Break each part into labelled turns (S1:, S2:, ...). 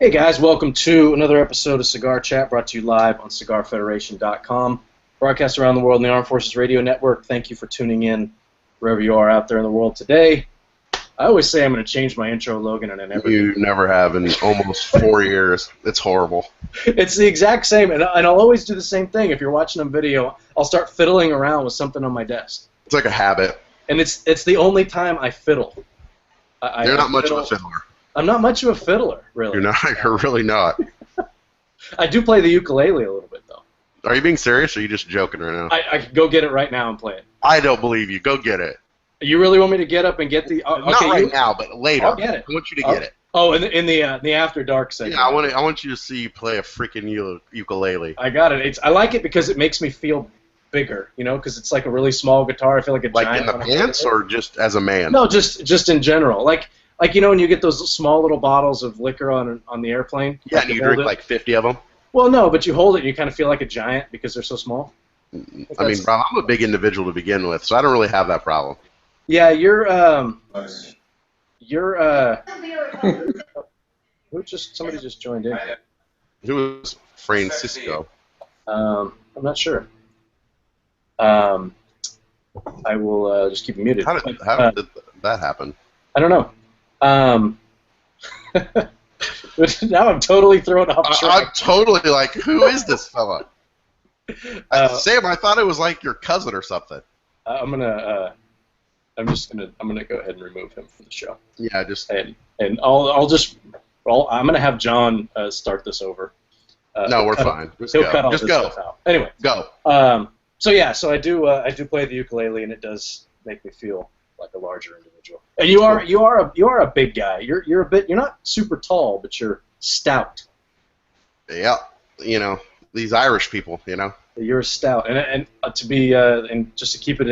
S1: Hey guys, welcome to another episode of Cigar Chat, brought to you live on CigarFederation.com. Broadcast around the world in the Armed Forces Radio Network. Thank you for tuning in wherever you are out there in the world today. I always say I'm going to change my intro, Logan, and I never do.
S2: You never have in almost 4 years. It's horrible.
S1: It's the exact same, and I'll always do the same thing. If you're watching a video, I'll start fiddling around with something on my desk.
S2: It's like a habit.
S1: And it's the only time I fiddle.
S2: You're not much of a fiddler.
S1: I'm not much of a fiddler, really.
S2: You're not. You're really not.
S1: I do play the ukulele a little bit, though.
S2: Are you being serious, or are you just joking right now?
S1: I could go get it right now and play it.
S2: I don't believe you. Go get it.
S1: You really want me to get up and get the?
S2: Not right now, but later.
S1: I'll get it.
S2: I want you to get it.
S1: Oh, in the after dark segment.
S2: Yeah, I want you to see you play a freaking ukulele.
S1: I got it. I like it because it makes me feel bigger, you know, because it's like a really small guitar. I feel like a giant.
S2: Like in the pants, or just as a man?
S1: No, just in general. Like you know when you get those small little bottles of liquor on the airplane.
S2: Yeah, and you drink like 50 of them.
S1: Well, no, but you hold it and you kind of feel like a giant because they're so small.
S2: I mean, Rob, I'm a big individual to begin with, so I don't really have that problem.
S1: Yeah, somebody just joined in.
S2: Who was Francisco?
S1: I'm not sure. I will just keep it muted.
S2: How did that happen?
S1: I don't know. Now I'm totally thrown off track.
S2: I'm totally like, who is this fella? Sam, I thought it was like your cousin or something.
S1: I'm gonna go ahead and remove him from the show.
S2: Yeah, just
S1: and I'm gonna have John start this over.
S2: No, we're fine.
S1: He'll cut all this stuff out. Anyway,
S2: go.
S1: So I do play the ukulele, and it does make me feel like a larger individual. And you are a big guy. You're not super tall, but you're stout.
S2: Yeah, you know these Irish people. You know.
S1: You're stout, and just to keep it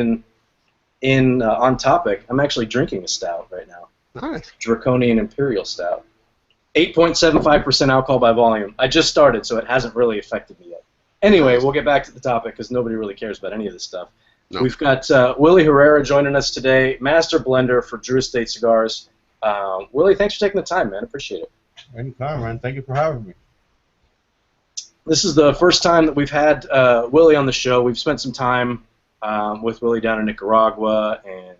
S1: in on topic, I'm actually drinking a stout right now.
S2: Nice.
S1: Draconian Imperial Stout. 8.75% alcohol by volume. I just started, so it hasn't really affected me yet. Anyway, we'll get back to the topic because nobody really cares about any of this stuff.
S2: No.
S1: We've got Willy Herrera joining us today, master blender for Drew Estate Cigars. Willy, thanks for taking the time, man. Appreciate it.
S3: Anytime, man. Thank you for having me.
S1: This is the first time that we've had Willy on the show. We've spent some time with Willy down in Nicaragua and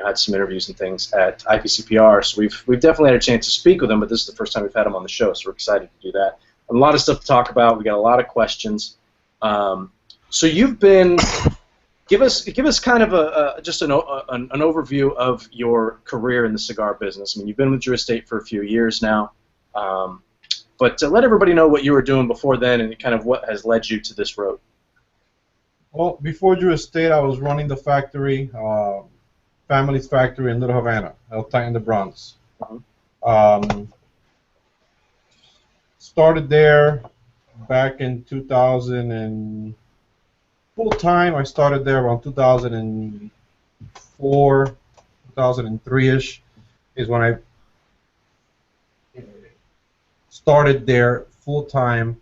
S1: had some interviews and things at IPCPR. So we've definitely had a chance to speak with him, but this is the first time we've had him on the show, so we're excited to do that. A lot of stuff to talk about. We got a lot of questions. So you've been give us kind of just an overview of your career in the cigar business. I mean, you've been with Drew Estate for a few years now, but let everybody know what you were doing before then and kind of what has led you to this road.
S3: Well, before Drew Estate, I was running the factory, family's factory in Little Havana, El Titan, the Bronx. Started there back in 2000 and full time. I started there around 2004, 2003-ish is when I started there full time.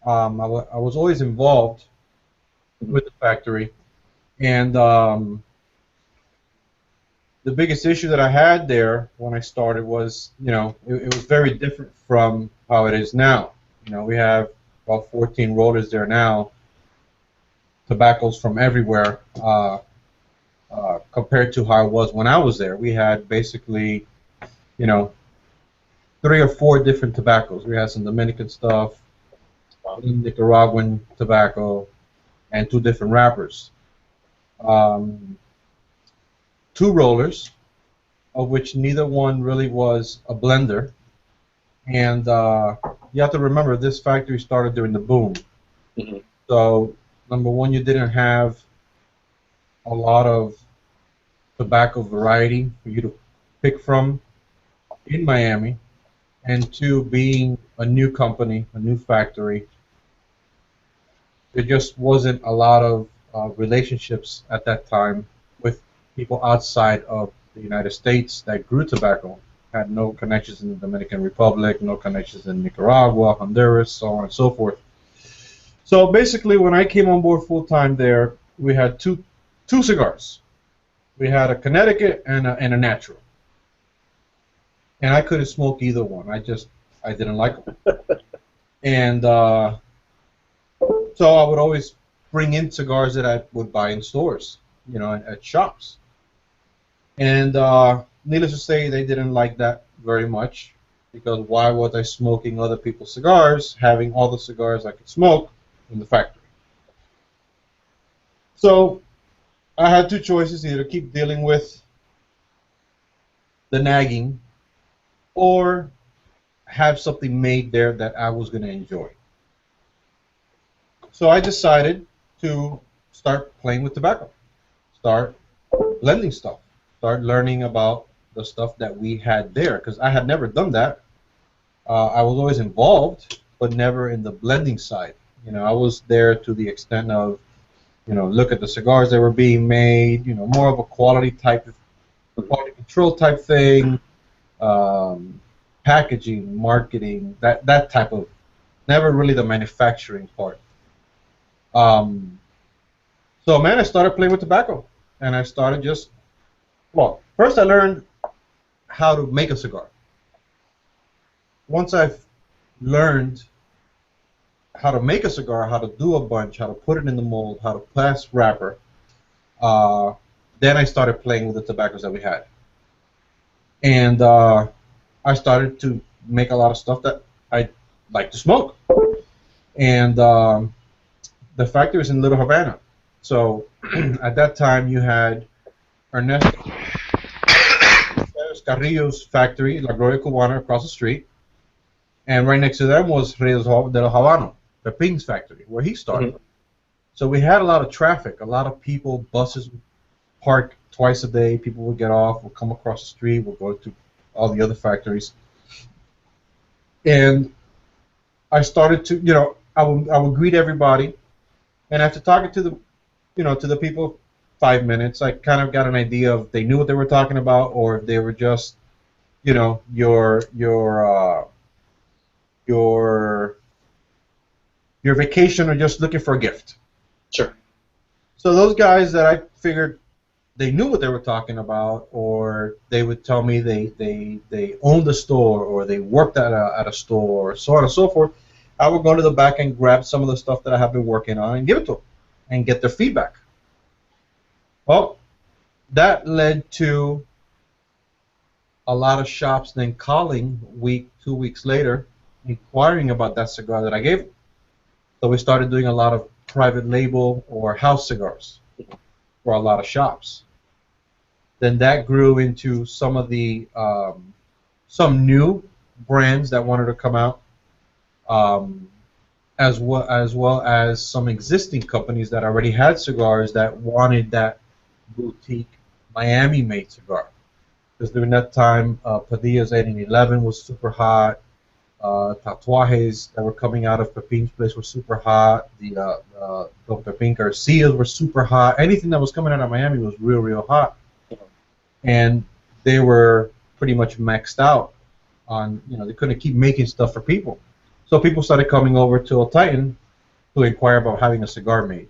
S3: I was always involved with the factory, and the biggest issue that I had there when I started was, it was very different from how it is now. We have about 14 rollers there now, tobaccos from everywhere, compared to how it was when I was there. We had basically, 3 or 4 different tobaccos. We had some Dominican stuff, Nicaraguan tobacco, and 2 different wrappers. 2 rollers, of which neither one really was a blender. And you have to remember, this factory started during the boom.
S1: Mm-hmm.
S3: So, number one, you didn't have a lot of tobacco variety for you to pick from in Miami. And 2, being a new company, a new factory, there just wasn't a lot of relationships at that time with people outside of the United States that grew tobacco. Had no connections in the Dominican Republic, no connections in Nicaragua, Honduras, so on and so forth. So basically, when I came on board full time there, we had two cigars. We had a Connecticut and a natural. And I couldn't smoke either one. I didn't like them. And so I would always bring in cigars that I would buy in stores, you know, at shops. And needless to say, they didn't like that very much because why was I smoking other people's cigars, having all the cigars I could smoke in the factory? So I had two choices: either keep dealing with the nagging or have something made there that I was going to enjoy. So I decided to start playing with tobacco, start blending stuff, start learning about the stuff that we had there, because I had never done that. I was always involved, but never in the blending side. You know, I was there to the extent of, you know, look at the cigars that were being made, you know, more of a quality control type thing, packaging, marketing, that type of, never really the manufacturing part. So, man, I started playing with tobacco, and I started just, well, first I learned how to make a cigar. Once I've learned how to make a cigar, how to do a bunch, how to put it in the mold, how to pass wrapper, then I started playing with the tobaccos that we had. And I started to make a lot of stuff that I like to smoke. And the factory was in Little Havana. So at that time you had Ernesto Carrillo's factory, La Gloria Cubana, across the street. And right next to them was Reyes de los Habanos, Pepin's factory, where he started. Mm-hmm. So we had a lot of traffic, a lot of people, buses would park twice a day. People would get off, would come across the street, would go to all the other factories. And I started to, you know, I would greet everybody. And after talking to the, you know, to the people 5 minutes, I kind of got an idea of if they knew what they were talking about or if they were just, you know, your vacation or just looking for a gift.
S1: Sure.
S3: So those guys that I figured they knew what they were talking about, or they would tell me they owned a store or they worked at a store, or so on and so forth, I would go to the back and grab some of the stuff that I have been working on and give it to them and get their feedback. Well, that led to a lot of shops then calling 2 weeks later, inquiring about that cigar that I gave them. So we started doing a lot of private label or house cigars for a lot of shops. Then that grew into some of the some new brands that wanted to come out, as well as some existing companies that already had cigars that wanted that boutique Miami-made cigar. Because during that time, Padilla's 1811 was super hot. Tatuajes that were coming out of Pepin's place were super hot. The Don Pepin Garcias were super hot. Anything that was coming out of Miami was real, real hot. And they were pretty much maxed out on, you know, they couldn't keep making stuff for people. So people started coming over to El Titan to inquire about having a cigar made.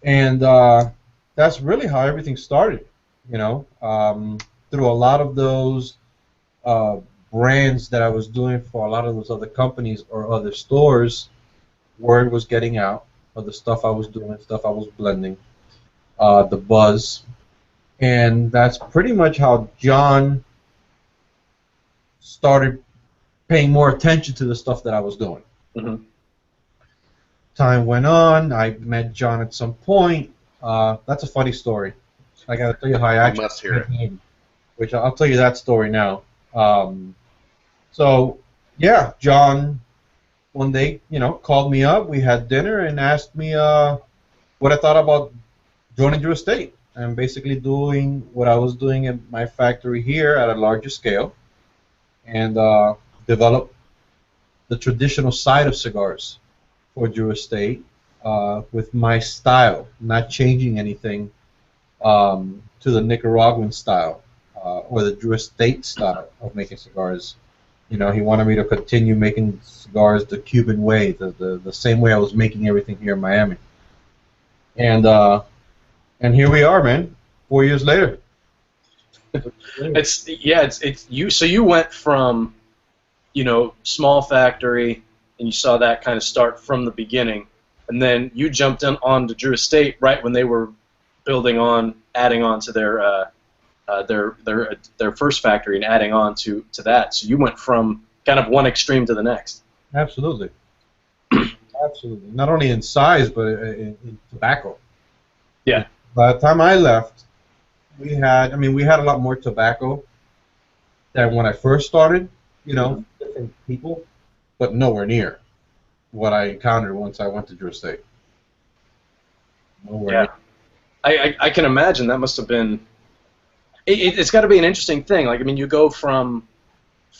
S3: And that's really how everything started, you know, through a lot of those brands that I was doing for a lot of those other companies or other stores. Word was getting out of the stuff I was doing, stuff I was blending, the buzz. And that's pretty much how John started paying more attention to the stuff that I was doing. Mm-hmm. Time went on. I met John at some point. That's a funny story. I got to tell you how I actually
S2: must hear it.
S3: Him, which I'll tell you that story now. So, yeah, John one day, you know, called me up. We had dinner and asked me what I thought about joining Drew Estate and basically doing what I was doing at my factory here at a larger scale and develop the traditional side of cigars for Drew Estate with my style, not changing anything to the Nicaraguan style or the Drew Estate style of making cigars. You know, he wanted me to continue making cigars the Cuban way, the same way I was making everything here in Miami. And here we are, man. 4 years later.
S1: It's you. So you went from small factory, and you saw that kind of start from the beginning, and then you jumped in on to Drew Estate right when they were adding on to their first factory and adding on to that. So you went from kind of one extreme to the next.
S3: Absolutely. Absolutely. Not only in size, but in tobacco.
S1: Yeah.
S3: By the time I left, we had a lot more tobacco than when I first started, different people, but nowhere near what I encountered once I went to Drew Estate. Nowhere
S1: near. I can imagine that must have been. It's got to be an interesting thing. Like, I mean, you go from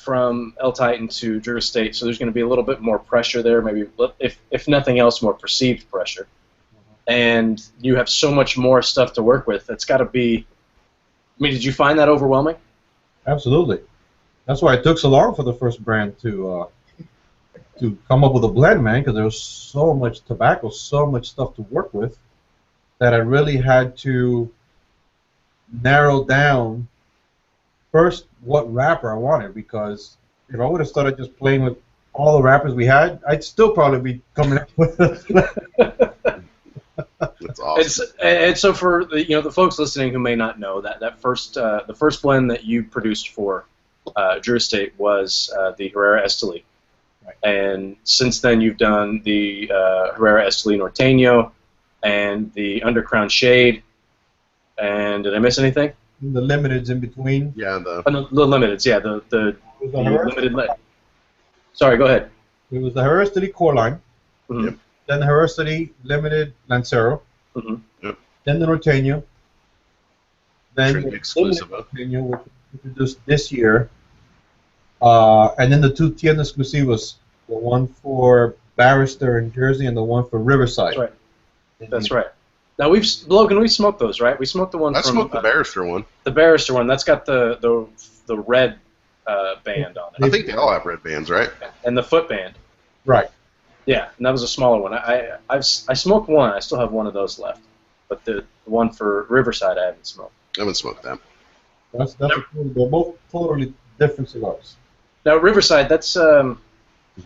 S1: El Titan to Drew Estate, so there's going to be a little bit more pressure there, maybe, if nothing else, more perceived pressure. And you have so much more stuff to work with. It's got to be. I mean, did you find that overwhelming?
S3: Absolutely. That's why it took so long for the first brand to come up with a blend, man, because there was so much tobacco, so much stuff to work with, that I really had to narrow down first what wrapper I wanted, because if I would have started just playing with all the wrappers we had, I'd still probably be coming up with
S2: That's awesome.
S1: And so for the folks listening who may not know, the first blend that you produced for Drew Estate was the Herrera Esteli.
S3: Right.
S1: And since then you've done the Herrera Esteli Norteño and the Undercrown Shade. And did I miss anything?
S3: The limiteds in between.
S2: Yeah,
S1: the limiteds. Yeah, the limited. Sorry, go ahead.
S3: It was the Herrera Esteli core line.
S1: Mm-hmm. Yep.
S3: Then the Herrera Esteli limited Lancero.
S1: Mm-hmm.
S2: Yep.
S3: Then the Norteño. Then the
S2: exclusive
S3: Norteño, which we introduced this year. And then the two Tiendas Exclusivas, the one for Barrister in Jersey and the one for Riverside.
S1: That's right. That's right. Now Logan, we smoked those, right? We smoked the one
S2: I smoked the Barrister one.
S1: The Barrister one. That's got the red band on it.
S2: I think they all have red bands, right?
S1: And the foot band.
S3: Right.
S1: Yeah, and that was a smaller one. I smoked one. I still have one of those left, but the one for Riverside I haven't smoked.
S2: I haven't smoked them.
S3: They're both totally different cigars.
S1: Now Riverside, that's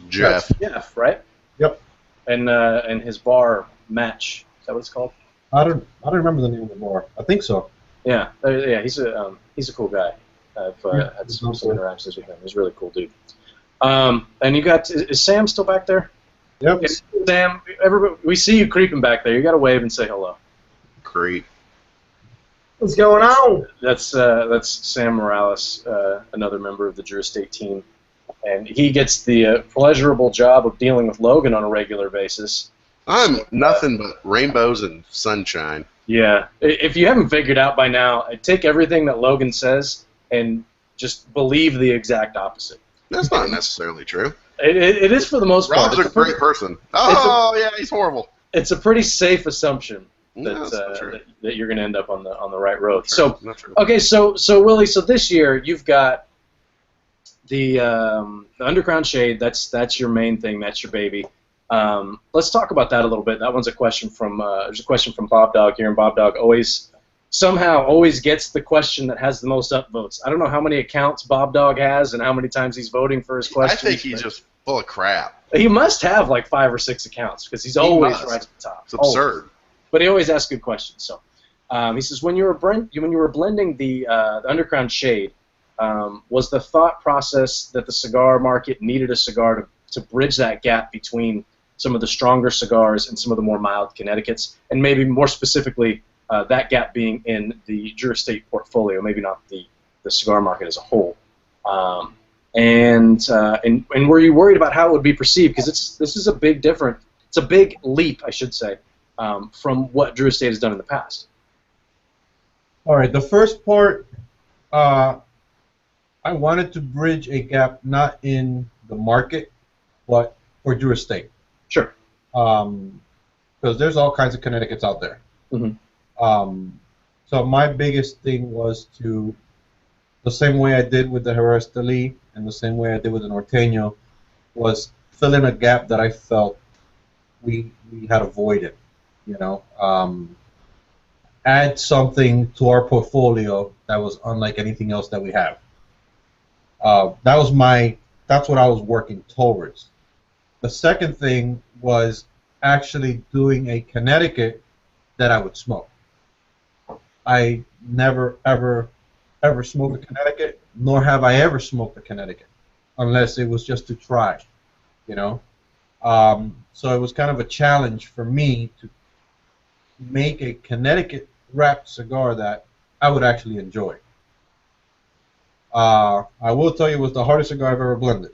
S2: Jeff.
S1: That's Jeff, right?
S3: Yep.
S1: And his bar Match. Is that what it's called?
S3: I don't remember the name of the bar. I think so.
S1: Yeah, he's a cool guy. I've had some interactions with him. He's a really cool dude. And you got, is Sam still back there?
S3: Yep.
S1: Yeah, Sam, everybody, we see you creeping back there. You got to wave and say hello.
S2: Great.
S4: What's going on?
S1: That's Sam Morales, another member of the Drew Estate team, and he gets the pleasurable job of dealing with Logan on a regular basis.
S2: I'm nothing but rainbows and sunshine.
S1: Yeah. If you haven't figured out by now, take everything that Logan says and just believe the exact opposite.
S2: That's not necessarily true.
S1: It is for the most part.
S2: Rob's a great person. Oh, yeah, he's horrible.
S1: It's a pretty safe assumption
S2: No,
S1: that you're going to end up on the right road.
S2: True.
S1: So okay, so Willy, so this year you've got the Underground Shade. That's your main thing. That's your baby. Let's talk about that a little bit. That one's a question from there's a question from Bob Dog here, and Bob Dog somehow always gets the question that has the most upvotes. I don't know how many accounts Bob Dog has and how many times he's voting for his question.
S2: I think he's just full of crap.
S1: He must have like 5 or 6 accounts because he's always right at the top.
S2: It's absurd.
S1: Always. But he always asks good questions. So he says, when you were blending the Underground Shade, was the thought process that the cigar market needed a cigar to bridge that gap between some of the stronger cigars and some of the more mild Connecticut's, and maybe more specifically that gap being in the Drew Estate portfolio, maybe not the cigar market as a whole. And were you worried about how it would be perceived? Because this is a big difference. It's a big leap, I should say, from what Drew Estate has done in the past.
S3: All right, the first part, I wanted to bridge a gap not in the market, but for Drew Estate.
S1: Sure.
S3: Because there's all kinds of Connecticut's out there.
S1: Mm-hmm.
S3: So my biggest thing was the same way I did with the Herrera Esteli and the same way I did with the Norteño, was fill in a gap that I felt we had avoided. Add something to our portfolio that was unlike anything else that we have. That was my that's what I was working towards. The second thing was actually doing a Connecticut that I would smoke. I never, ever smoked a Connecticut, nor have I ever smoked a Connecticut, unless it was just to try, you know. So it was kind of a challenge for me to make a Connecticut wrapped cigar that I would actually enjoy. I will tell you it was the hardest cigar I've ever blended.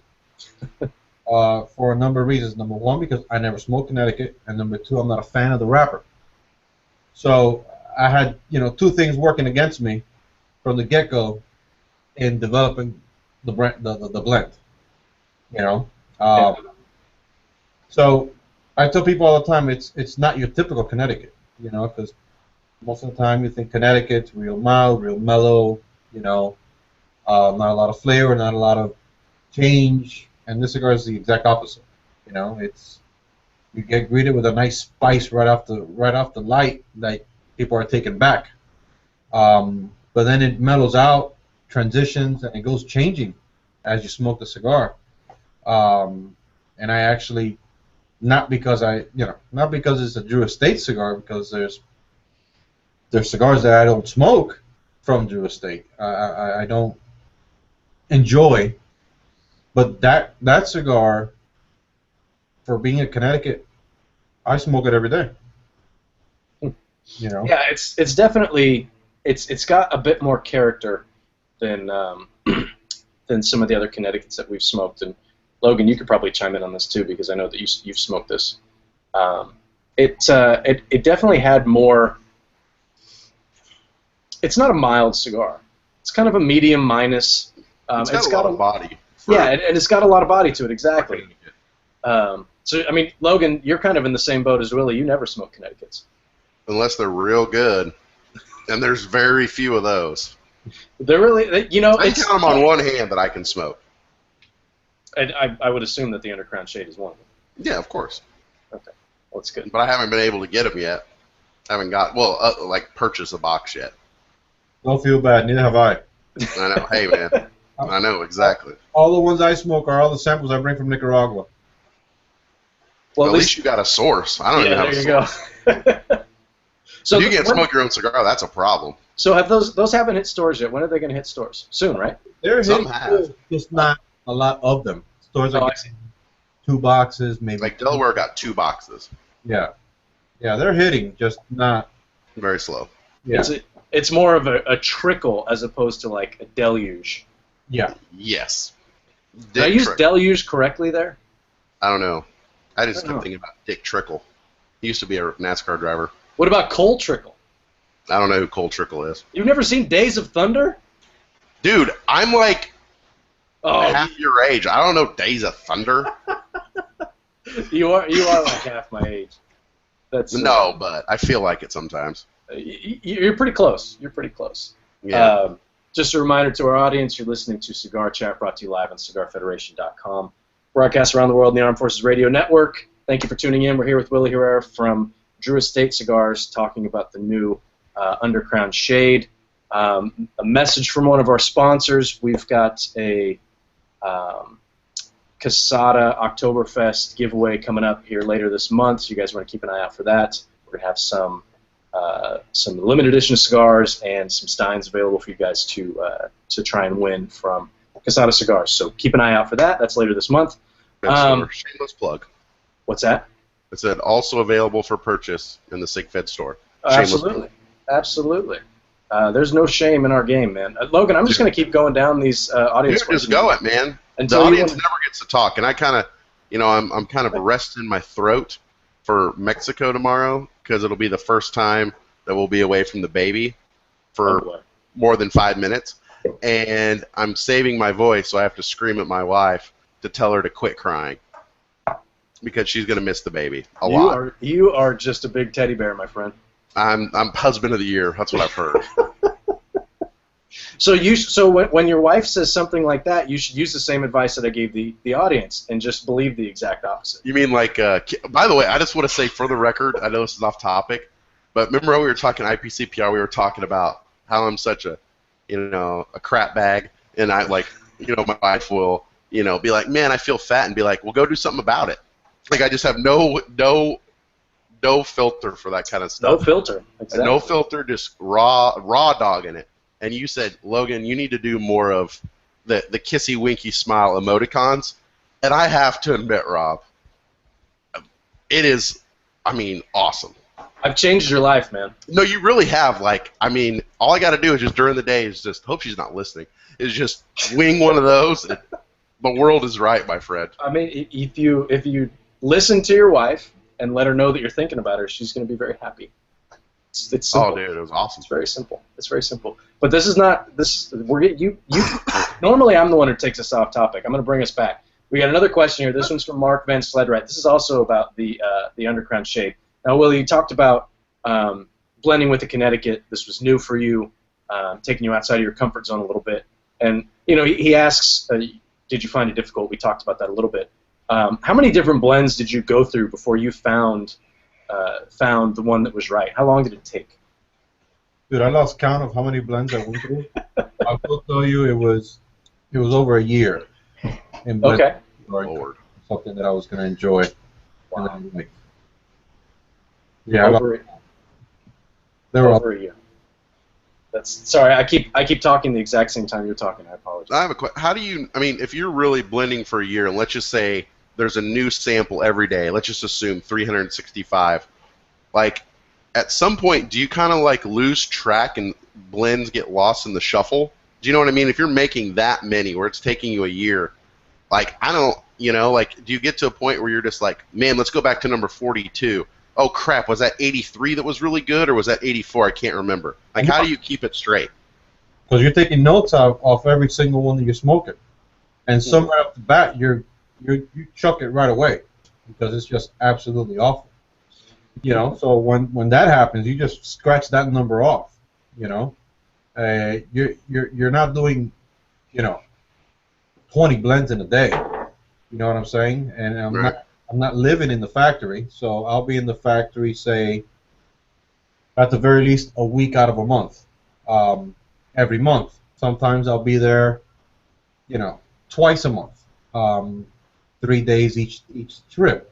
S3: For a number of reasons. Number one, because I never smoked Connecticut, and number two, I'm not a fan of the wrapper. So I had, two things working against me from the get-go in developing the blend. So I tell people all the time it's not your typical Connecticut, because most of the time you think Connecticut's real mild, real mellow, not a lot of flavor, not a lot of change. And this cigar is the exact opposite. You get greeted with a nice spice right off the light that people are taken back. But then it mellows out, transitions, and it goes changing as you smoke the cigar. And I actually, not because it's a Drew Estate cigar, because there's cigars that I don't smoke from Drew Estate. I don't enjoy. But that cigar, for being a Connecticut, I smoke it every day.
S1: Yeah, it's definitely it's got a bit more character than than some of the other Connecticut's that we've smoked. And Logan, you could probably chime in on this too, because I know that you've smoked this. It definitely had more. It's not a mild cigar. It's kind of a medium minus.
S2: It's got a lot of body.
S1: Yeah, and it's got a lot of body to it, exactly. So, I mean, Logan, you're kind of in the same boat as Willy. You never smoke Connecticut's.
S2: Unless they're real good, and there's very few of those.
S1: They're really, I
S2: count them on one hand that I can smoke.
S1: I would assume that the Undercrown Shade is one of them.
S2: Yeah, of course.
S1: Okay, well, that's good.
S2: But I haven't been able to get them yet. I haven't got, purchase a box yet.
S3: Don't feel bad, neither have I.
S2: I know, hey man. I know, exactly.
S3: All the ones I smoke are all the samples I bring from Nicaragua.
S2: Well, at least you got a source. I don't even have a source.
S1: Go. So
S2: if you can't smoke your own cigar, that's a problem.
S1: So have those haven't hit stores yet? When are they going to hit stores? Soon, right?
S3: They're hitting stores, just not a lot of them. Stores are getting 2 boxes, maybe.
S2: Like Delaware got 2 boxes.
S3: Yeah. Yeah, they're hitting, just not...
S2: Very slow.
S3: Yeah.
S1: It's more of a trickle as opposed to like a deluge.
S3: Yeah.
S2: Yes.
S1: Did I use deluge correctly there?
S2: I don't know. I just kept thinking about Dick Trickle. He used to be a NASCAR driver.
S1: What about Cole Trickle?
S2: I don't know who Cole Trickle is.
S1: You've never seen Days of Thunder?
S2: Dude, I'm like half your age. I don't know Days of Thunder.
S1: You are like half my age. That's
S2: no, but I feel like it sometimes.
S1: You're pretty close. You're pretty close.
S2: Yeah.
S1: Just a reminder to our audience, you're listening to Cigar Chat, brought to you live on CigarFederation.com. Broadcast around the world in the Armed Forces Radio Network. Thank you for tuning in. We're here with Willy Herrera from Drew Estate Cigars, talking about the new Undercrown Shade. A message from one of our sponsors. We've got a Casada Oktoberfest giveaway coming up here later this month, so you guys want to keep an eye out for that. We're going to have some limited edition cigars and some steins available for you guys to try and win from Casada Cigars. So keep an eye out for that. That's later this month.
S2: Shameless plug.
S1: What's that?
S2: It said also available for purchase in the SigFed store.
S1: Absolutely. Absolutely. There's no shame in our game, man. Logan, I'm just going to keep going down these audience questions.
S2: Just go it, man. The audience never gets to talk, and I kind of, I'm kind of resting my throat for Mexico tomorrow, because it'll be the first time that we'll be away from the baby for more than 5 minutes, and I'm saving my voice, so I have to scream at my wife to tell her to quit crying, because she's going to miss the baby a lot.
S1: You are just a big teddy bear, my friend.
S2: I'm husband of the year. That's what I've heard.
S1: So when your wife says something like that, you should use the same advice that I gave the audience and just believe the exact opposite.
S2: You mean like? By the way, I just want to say for the record, I know this is off topic, but remember when we were talking IPCPR, we were talking about how I'm such a crap bag, and I my wife will you know, be like, man, I feel fat, and be like, well, go do something about it. Like I just have no filter for that kind of stuff.
S1: No filter. Exactly.
S2: No filter, just raw dog in it. And you said, Logan, you need to do more of the kissy winky smile emoticons. And I have to admit, Rob, it is, I mean, awesome.
S1: I've changed your life, man.
S2: No, you really have. Like, I mean, all I got to do is just during the day is just hope she's not listening. Is just wing one of those. And the world is right, my friend.
S1: I mean, if you listen to your wife and let her know that you're thinking about her, she's going to be very happy. It's simple.
S2: Oh, dude, it was awesome.
S1: It's very simple. It's very simple. But this is not this. You. Normally, I'm the one who takes us off topic. I'm going to bring us back. We got another question here. This one's from Mark Van Sledright. This is also about the Underground Shade. Now, Willie, you talked about blending with the Connecticut. This was new for you, taking you outside of your comfort zone a little bit. And you know, he asks, did you find it difficult? We talked about that a little bit. How many different blends did you go through before you found the one that was right? How long did it take?
S3: Dude, I lost count of how many blends I went through. I will tell you, it was over a year.
S1: Okay.
S2: Lord.
S3: Something that I was going to enjoy.
S1: Wow.
S3: Yeah,
S1: over a year. Sorry. I keep talking the exact same time you're talking. I apologize.
S2: I have a question. How do you? I mean, if you're really blending for a year, and let's just say there's a new sample every day. Let's just assume 365. Like, at some point, do you kind of like lose track and blends get lost in the shuffle? Do you know what I mean? If you're making that many, where it's taking you a year, like I don't, you know, like do you get to a point where you're just like, man, let's go back to number 42. Oh crap, was that 83 that was really good, or was that 84? I can't remember. Like, how do you keep it straight?
S3: Because you're taking notes off every single one that you're smoking, and somewhere off the bat, you chuck it right away because it's just absolutely awful. You know, so when that happens, you just scratch that number off. You know, you're not doing, you know, 20 blends in a day. You know what I'm saying? And I'm not living in the factory, so I'll be in the factory, say, at the very least a week out of a month, every month. Sometimes I'll be there, you know, twice a month, 3 days each trip.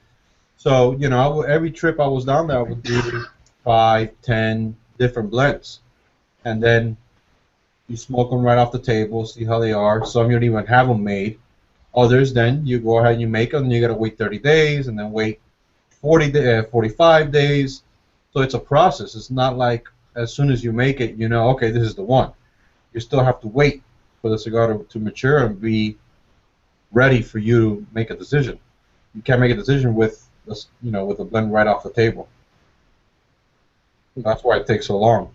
S3: So, you know, every trip I was down there, I would do 5, 10 different blends. And then you smoke them right off the table, see how they are. Some you don't even have them made. Others, then you go ahead and you make them, and you got to wait 30 days, and then wait 45 days. So it's a process. It's not like as soon as you make it, you know, okay, this is the one. You still have to wait for the cigar to mature and be ready for you to make a decision. You can't make a decision with a blend right off the table. That's why it takes so long.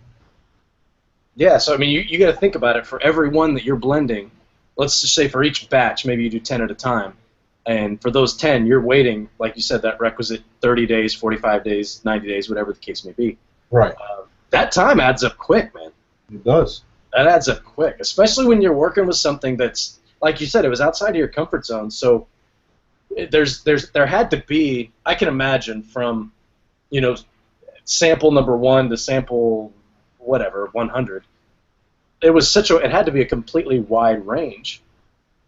S1: Yeah, so I mean, you got to think about it. For every one that you're blending, let's just say for each batch, maybe you do 10 at a time, and for those 10, you're waiting, like you said, that requisite 30 days, 45 days, 90 days, whatever the case may be.
S3: Right.
S1: That time adds up quick, man.
S3: It does.
S1: That adds up quick, especially when you're working with something that's, like you said, it was outside of your comfort zone. So there had to be, I can imagine, from, you know, sample number 1 to sample whatever 100. It had to be a completely wide range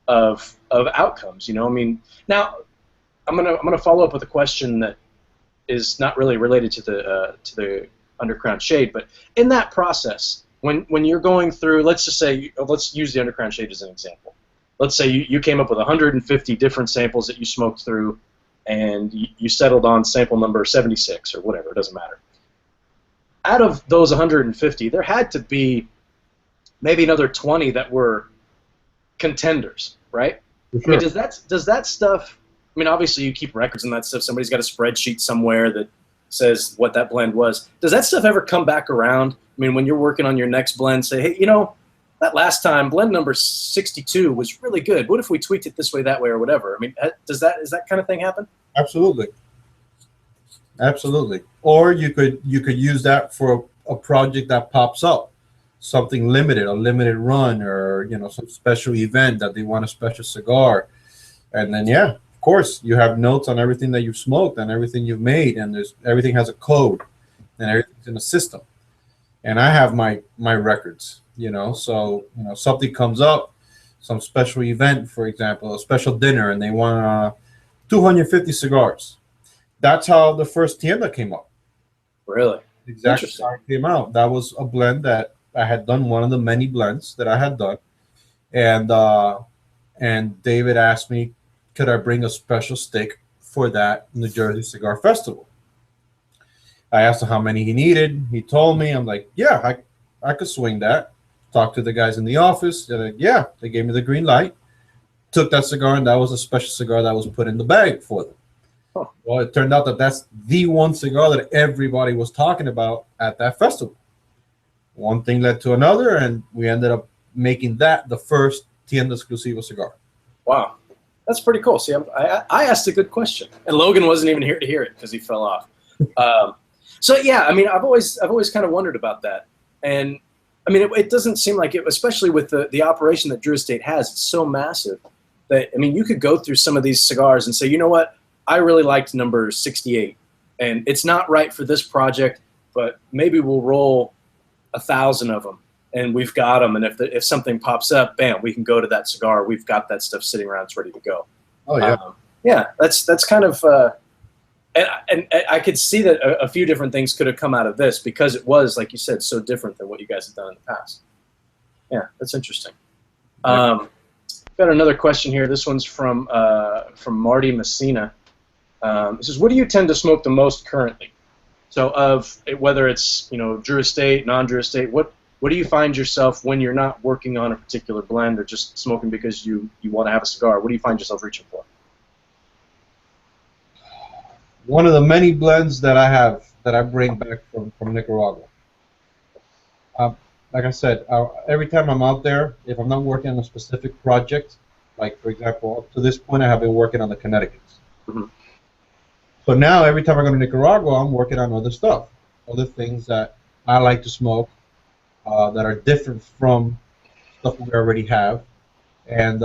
S1: of outcomes. You know, I mean, now I'm gonna follow up with a question that is not really related to the Underground Shade, but in that process, when you're going through, let's use the Underground Shade as an example. Let's say you came up with 150 different samples that you smoked through, and you settled on sample number 76 or whatever. It doesn't matter. Out of those 150, there had to be maybe another 20 that were contenders, right?
S3: Sure.
S1: I mean, does that stuff? I mean, obviously you keep records and that stuff. Somebody's got a spreadsheet somewhere that says what that blend was. Does that stuff ever come back around? I mean, when you're working on your next blend, say, hey, you know, that last time blend number 62 was really good. What if we tweaked it this way, that way, or whatever? I mean, does that kind of thing happen?
S3: Absolutely. Absolutely. Or you could use that for a project that pops up, something limited, a limited run, or you know, some special event that they want a special cigar, and then yeah, of course you have notes on everything that you've smoked and everything you've made, and everything has a code, and everything's in a system. And I have my records, you know, so you know something comes up, some special event, for example, a special dinner, and they want 250 cigars. That's how the first tienda came up.
S1: Really?
S3: Exactly how it came out. That was a blend that I had done, one of the many blends that I had done, and David asked me, could I bring a special stick for that New Jersey Cigar Festival? I asked him how many he needed. He told me. I'm like, yeah, I could swing that. Talked to the guys in the office. They're like, yeah, they gave me the green light. Took that cigar, and that was a special cigar that was put in the bag for them.
S1: Huh.
S3: Well, it turned out that that's the one cigar that everybody was talking about at that festival. One thing led to another, and we ended up making that the first Tienda Exclusiva cigar.
S1: Wow, that's pretty cool. See, I asked a good question, and Logan wasn't even here to hear it because he fell off. So yeah, I mean, I've always kind of wondered about that, and I mean, it doesn't seem like it, especially with the operation that Drew Estate has. It's so massive that, I mean, you could go through some of these cigars and say, you know what, I really liked number 68, and it's not right for this project, but maybe we'll roll 1,000 of them, and we've got them. And if something pops up, bam, we can go to that cigar. We've got that stuff sitting around, it's ready to go.
S3: Oh yeah,
S1: yeah. That's kind of. And I could see that a few different things could have come out of this because it was, like you said, so different than what you guys have done in the past. Yeah, that's interesting. Got another question here. This one's from Marty Messina. It says, what do you tend to smoke the most currently? So of whether it's, you know, Drew Estate, non-Drew Estate, what do you find yourself when you're not working on a particular blend or just smoking because you want to have a cigar? What do you find yourself reaching for?
S3: One of the many blends that I have that I bring back from Nicaragua. Like I said, every time I'm out there, if I'm not working on a specific project, like for example, up to this point I have been working on the Connecticut's.
S1: Mm-hmm.
S3: So now every time I go to Nicaragua, I'm working on other stuff, other things that I like to smoke that are different from stuff we already have. And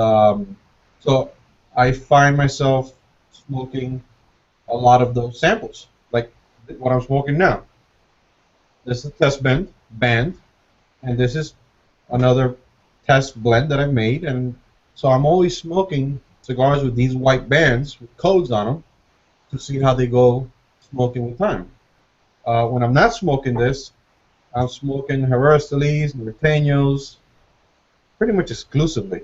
S3: so I find myself smoking a lot of those samples, like what I'm smoking now. This is a test band, and this is another test blend that I made, and so I'm always smoking cigars with these white bands with codes on them to see how they go smoking with time. When I'm not smoking this, I'm smoking Herrera Estelis and Norteños pretty much exclusively,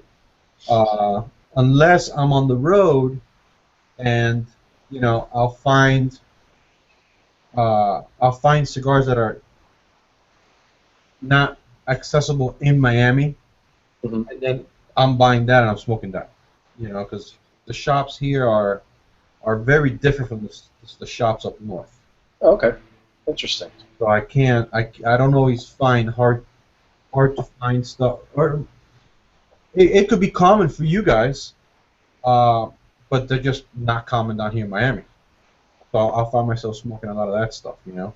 S3: unless I'm on the road and you know, I'll find cigars that are not accessible in Miami,
S1: Mm-hmm.
S3: and then I'm buying that and I'm smoking that. You know, because the shops here are very different from the shops up north.
S1: Okay, interesting.
S3: So I don't always find hard to find stuff, or it could be common for you guys. But they're just not common down here in Miami. So I'll find myself smoking a lot of that stuff, you know.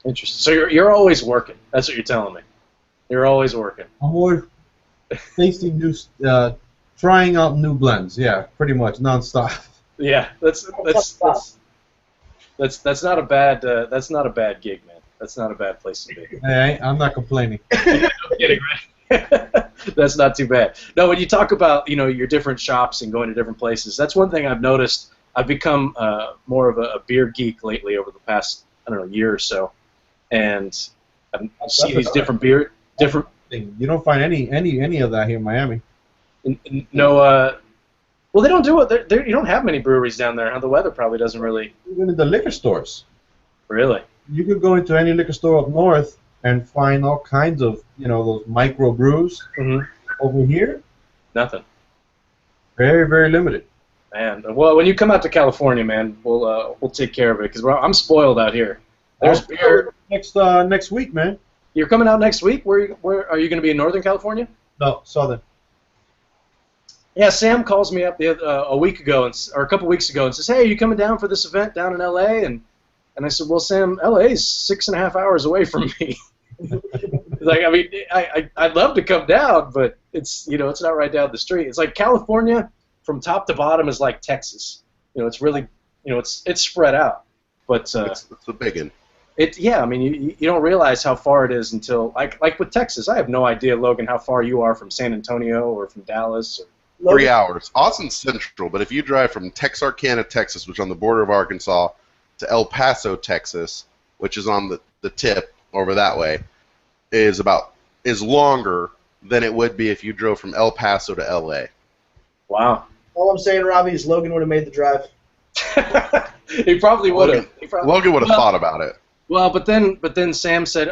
S1: Interesting. So you're always working. That's what you're telling me. You're always working.
S3: I'm always tasting new, trying out new blends. Yeah, pretty much nonstop.
S1: Yeah, that's not a bad gig, man. That's not a bad place to be.
S3: Hey, I'm not complaining.
S1: No kidding, right? That's not too bad. No, when you talk about, you know, your different shops and going to different places, that's one thing I've noticed. I've become more of a beer geek lately over the past, I don't know, year or so, and I see these different.
S3: You don't find any of that here in Miami.
S1: No, well, they don't do it. You don't have many breweries down there. Huh? The weather probably doesn't really.
S3: Even in the liquor stores.
S1: Really?
S3: You could go into any liquor store up north and find all kinds of, you know, those micro brews.
S1: Mm-hmm.
S3: Over here,
S1: nothing.
S3: Very, very limited.
S1: Man, well, when you come out to California, man, we'll take care of it because I'm spoiled out here. There's beer
S3: next week, man.
S1: You're coming out next week. Where are you going to be in Northern California?
S3: No, Southern.
S1: Yeah, Sam calls me up a week ago or a couple weeks ago and says, "Hey, are you coming down for this event down in L.A.?" And I said, "Well, Sam, L.A. is 6.5 hours away from me." Like, I mean, I'd love to come down, but it's, you know, it's not right down the street. It's like California from top to bottom is like Texas. You know, it's really, you know, it's spread out. But
S2: it's a big one.
S1: Yeah, I mean, you don't realize how far it is until, like with Texas, I have no idea, Logan, how far you are from San Antonio or from Dallas. Or...
S2: 3 hours. Austin's central, but if you drive from Texarkana, Texas, which is on the border of Arkansas, to El Paso, Texas, which is on the tip over that way, is longer than it would be if you drove from El Paso to L.A.
S1: Wow.
S4: All I'm saying, Robbie, is Logan would have made the drive.
S1: He probably would have.
S2: Logan would have thought about it.
S1: Well, but then Sam said,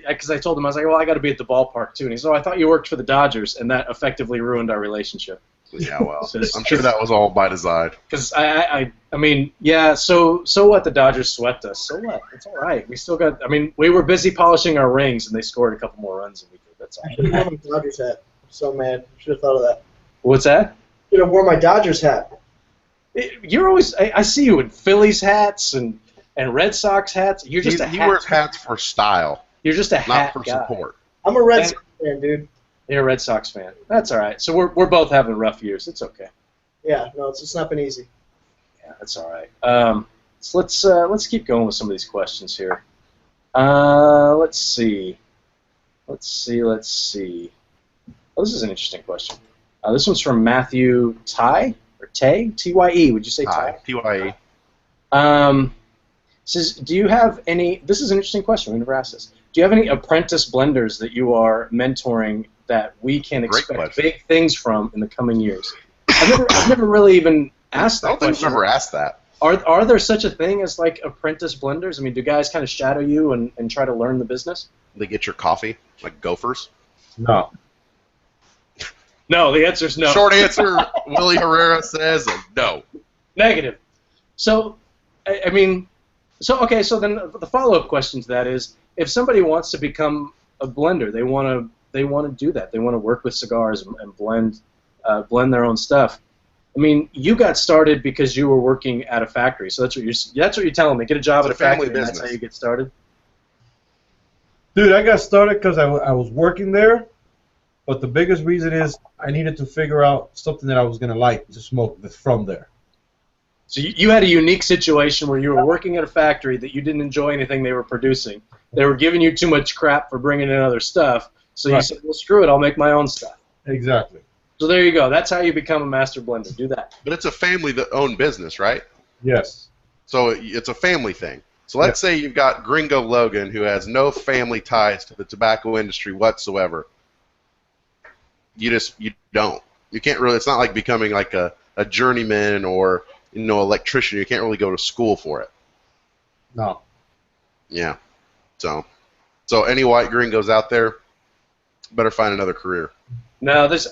S1: because I told him, I was like, well, I got to be at the ballpark too, and he said, oh, I thought you worked for the Dodgers, and that effectively ruined our relationship.
S2: Yeah, well, I'm sure that was all by design.
S1: Because I mean, yeah. So what? The Dodgers swept us. So what? It's all right. We still got. I mean, we were busy polishing our rings, and they scored a couple more runs than we did. That's all.
S4: I should have worn my Dodgers hat. I'm so mad. Should have thought of that.
S1: What's that?
S4: Should have worn my Dodgers hat.
S1: You're always. I see you in Phillies hats and Red Sox hats. You're just
S2: he wears hats for style.
S1: You're just a hat
S2: not for
S1: guy.
S2: support.
S4: I'm a Red Sox fan, dude.
S1: You're a Red Sox fan. That's all right. So we're both having rough years. It's okay.
S4: Yeah, no, it's just not been easy.
S1: Yeah, that's all right. So let's keep going with some of these questions here. Let's see. Oh, this is an interesting question. This one's from Matthew Ty or Tay T-Y-E. Would you say Ty?
S2: T-Y-E.
S1: Says, do you have any? This is an interesting question. We never asked this. Do you have any apprentice blenders that you are mentoring that we can expect big things from in the coming years? I've never really even asked that.
S2: I don't think I've ever asked that.
S1: Are there such a thing as like apprentice blenders? I mean, do guys kind of shadow you and try to learn the business?
S2: They get your coffee like gophers?
S3: No.
S1: No, the answer is no.
S2: Short answer, Willy Herrera says no.
S1: Negative. So, I mean, so then the follow-up question to that is, if somebody wants to become a blender, they want to do that. They want to work with cigars and blend their own stuff. I mean, you got started because you were working at a factory, so that's what you're telling me. Get a job at a factory, and that's how you get started.
S3: Dude, I got started because I was working there, but the biggest reason is I needed to figure out something that I was going to like to smoke from there.
S1: So you had a unique situation where you were working at a factory that you didn't enjoy anything they were producing. They were giving you too much crap for bringing in other stuff, so you said, well, screw it, I'll make my own stuff.
S3: Exactly.
S1: So there you go. That's how you become a master blender. Do that.
S2: But it's a family-owned business, right?
S3: Yes.
S2: So it's a family thing. So let's say you've got Gringo Logan, who has no family ties to the tobacco industry whatsoever. You don't. You can't really. It's not like becoming like a journeyman or electrician. You can't really go to school for it.
S3: No.
S2: Yeah. So any white gringos out there, better find another career.
S1: No, there's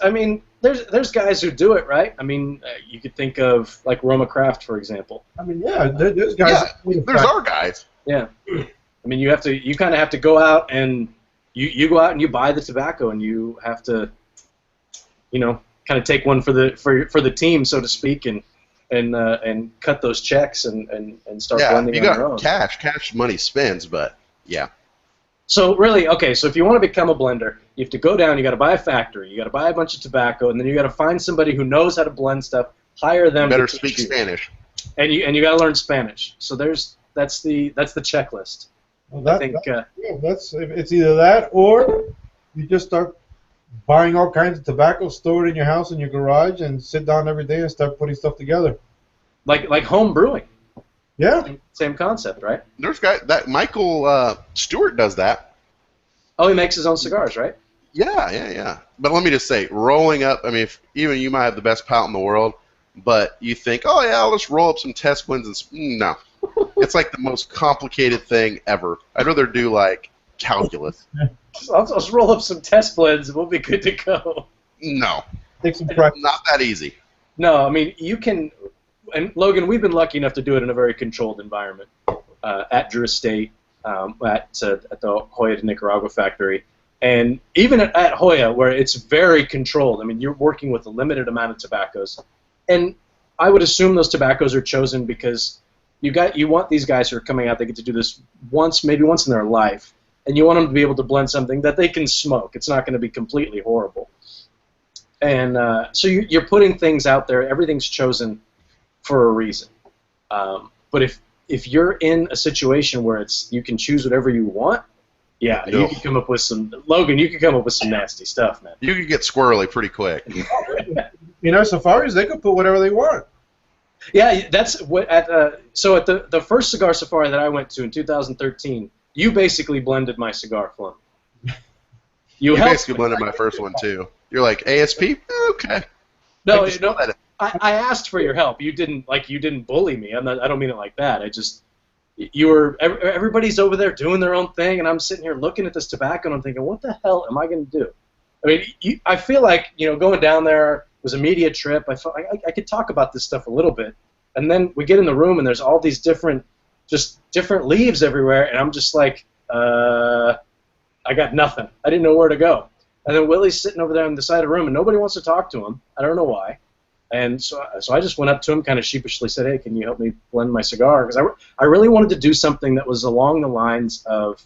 S1: guys who do it, right? I mean, you could think of like Roma Craft, for example.
S3: I mean, yeah, there's guys.
S2: Yeah, there's our guys.
S1: Yeah. I mean, you kind of have to go out and you go out and you buy the tobacco, and you have to, kind of take one for the team, so to speak, and cut those checks and start blending on your own.
S2: Yeah, cash money spends, but yeah.
S1: So really, okay, so if you want to become a blender, you have to go down, you got to buy a factory, you got to buy a bunch of tobacco, and then you got to find somebody who knows how to blend stuff, hire them.
S2: You better speak Spanish.
S1: And you got to learn Spanish. So that's the checklist.
S3: Well, it's either that or you just start buying all kinds of tobacco, store it in your house, in your garage, and sit down every day and start putting stuff together.
S1: Like home brewing.
S3: Yeah.
S1: Same concept, right?
S2: There's that Michael Stewart does that.
S1: Oh, he makes his own cigars, right?
S2: Yeah. But let me just say, rolling up, I mean, even you might have the best palate in the world, but you think, oh, yeah, I'll just roll up some test blends. No. It's like the most complicated thing ever. I'd rather do, like, calculus.
S1: I'll just roll up some test blends and we'll be good to go.
S2: No.
S3: Take some practice.
S2: Not that easy.
S1: No, I mean, you can... And Logan, we've been lucky enough to do it in a very controlled environment at Drew Estate, at the Hoya de Nicaragua factory, and even at Hoya, where it's very controlled. I mean, you're working with a limited amount of tobaccos, and I would assume those tobaccos are chosen because you want these guys who are coming out. They get to do this maybe once in their life, and you want them to be able to blend something that they can smoke. It's not going to be completely horrible, and so you're putting things out there. Everything's chosen for a reason. But if if you're in a situation where you can choose whatever you want, yeah,
S2: No.
S1: you can come up with some Logan. You can come up with some nasty stuff, man.
S2: You could get squirrely pretty quick.
S3: You know, safaris, they could put whatever they want.
S1: Yeah, that's what so at the first cigar safari that I went to in 2013, you basically blended my cigar for me.
S2: You
S1: helped
S2: basically
S1: me.
S2: blended my first one too. You're like ASP, okay.
S1: No,
S2: I just
S1: no,
S2: let it.
S1: I asked for your help. You didn't bully me. I don't mean it like that. Everybody's over there doing their own thing, and I'm sitting here looking at this tobacco, and I'm thinking, what the hell am I going to do? I mean, I feel like going down there was a media trip. I felt like I could talk about this stuff a little bit, and then we get in the room, and there's all these different leaves everywhere, and I'm just like, I got nothing. I didn't know where to go. And then Willy's sitting over there on the side of the room, and nobody wants to talk to him. I don't know why. And so I just went up to him, kind of sheepishly said, "Hey, can you help me blend my cigar?" Because I really wanted to do something that was along the lines of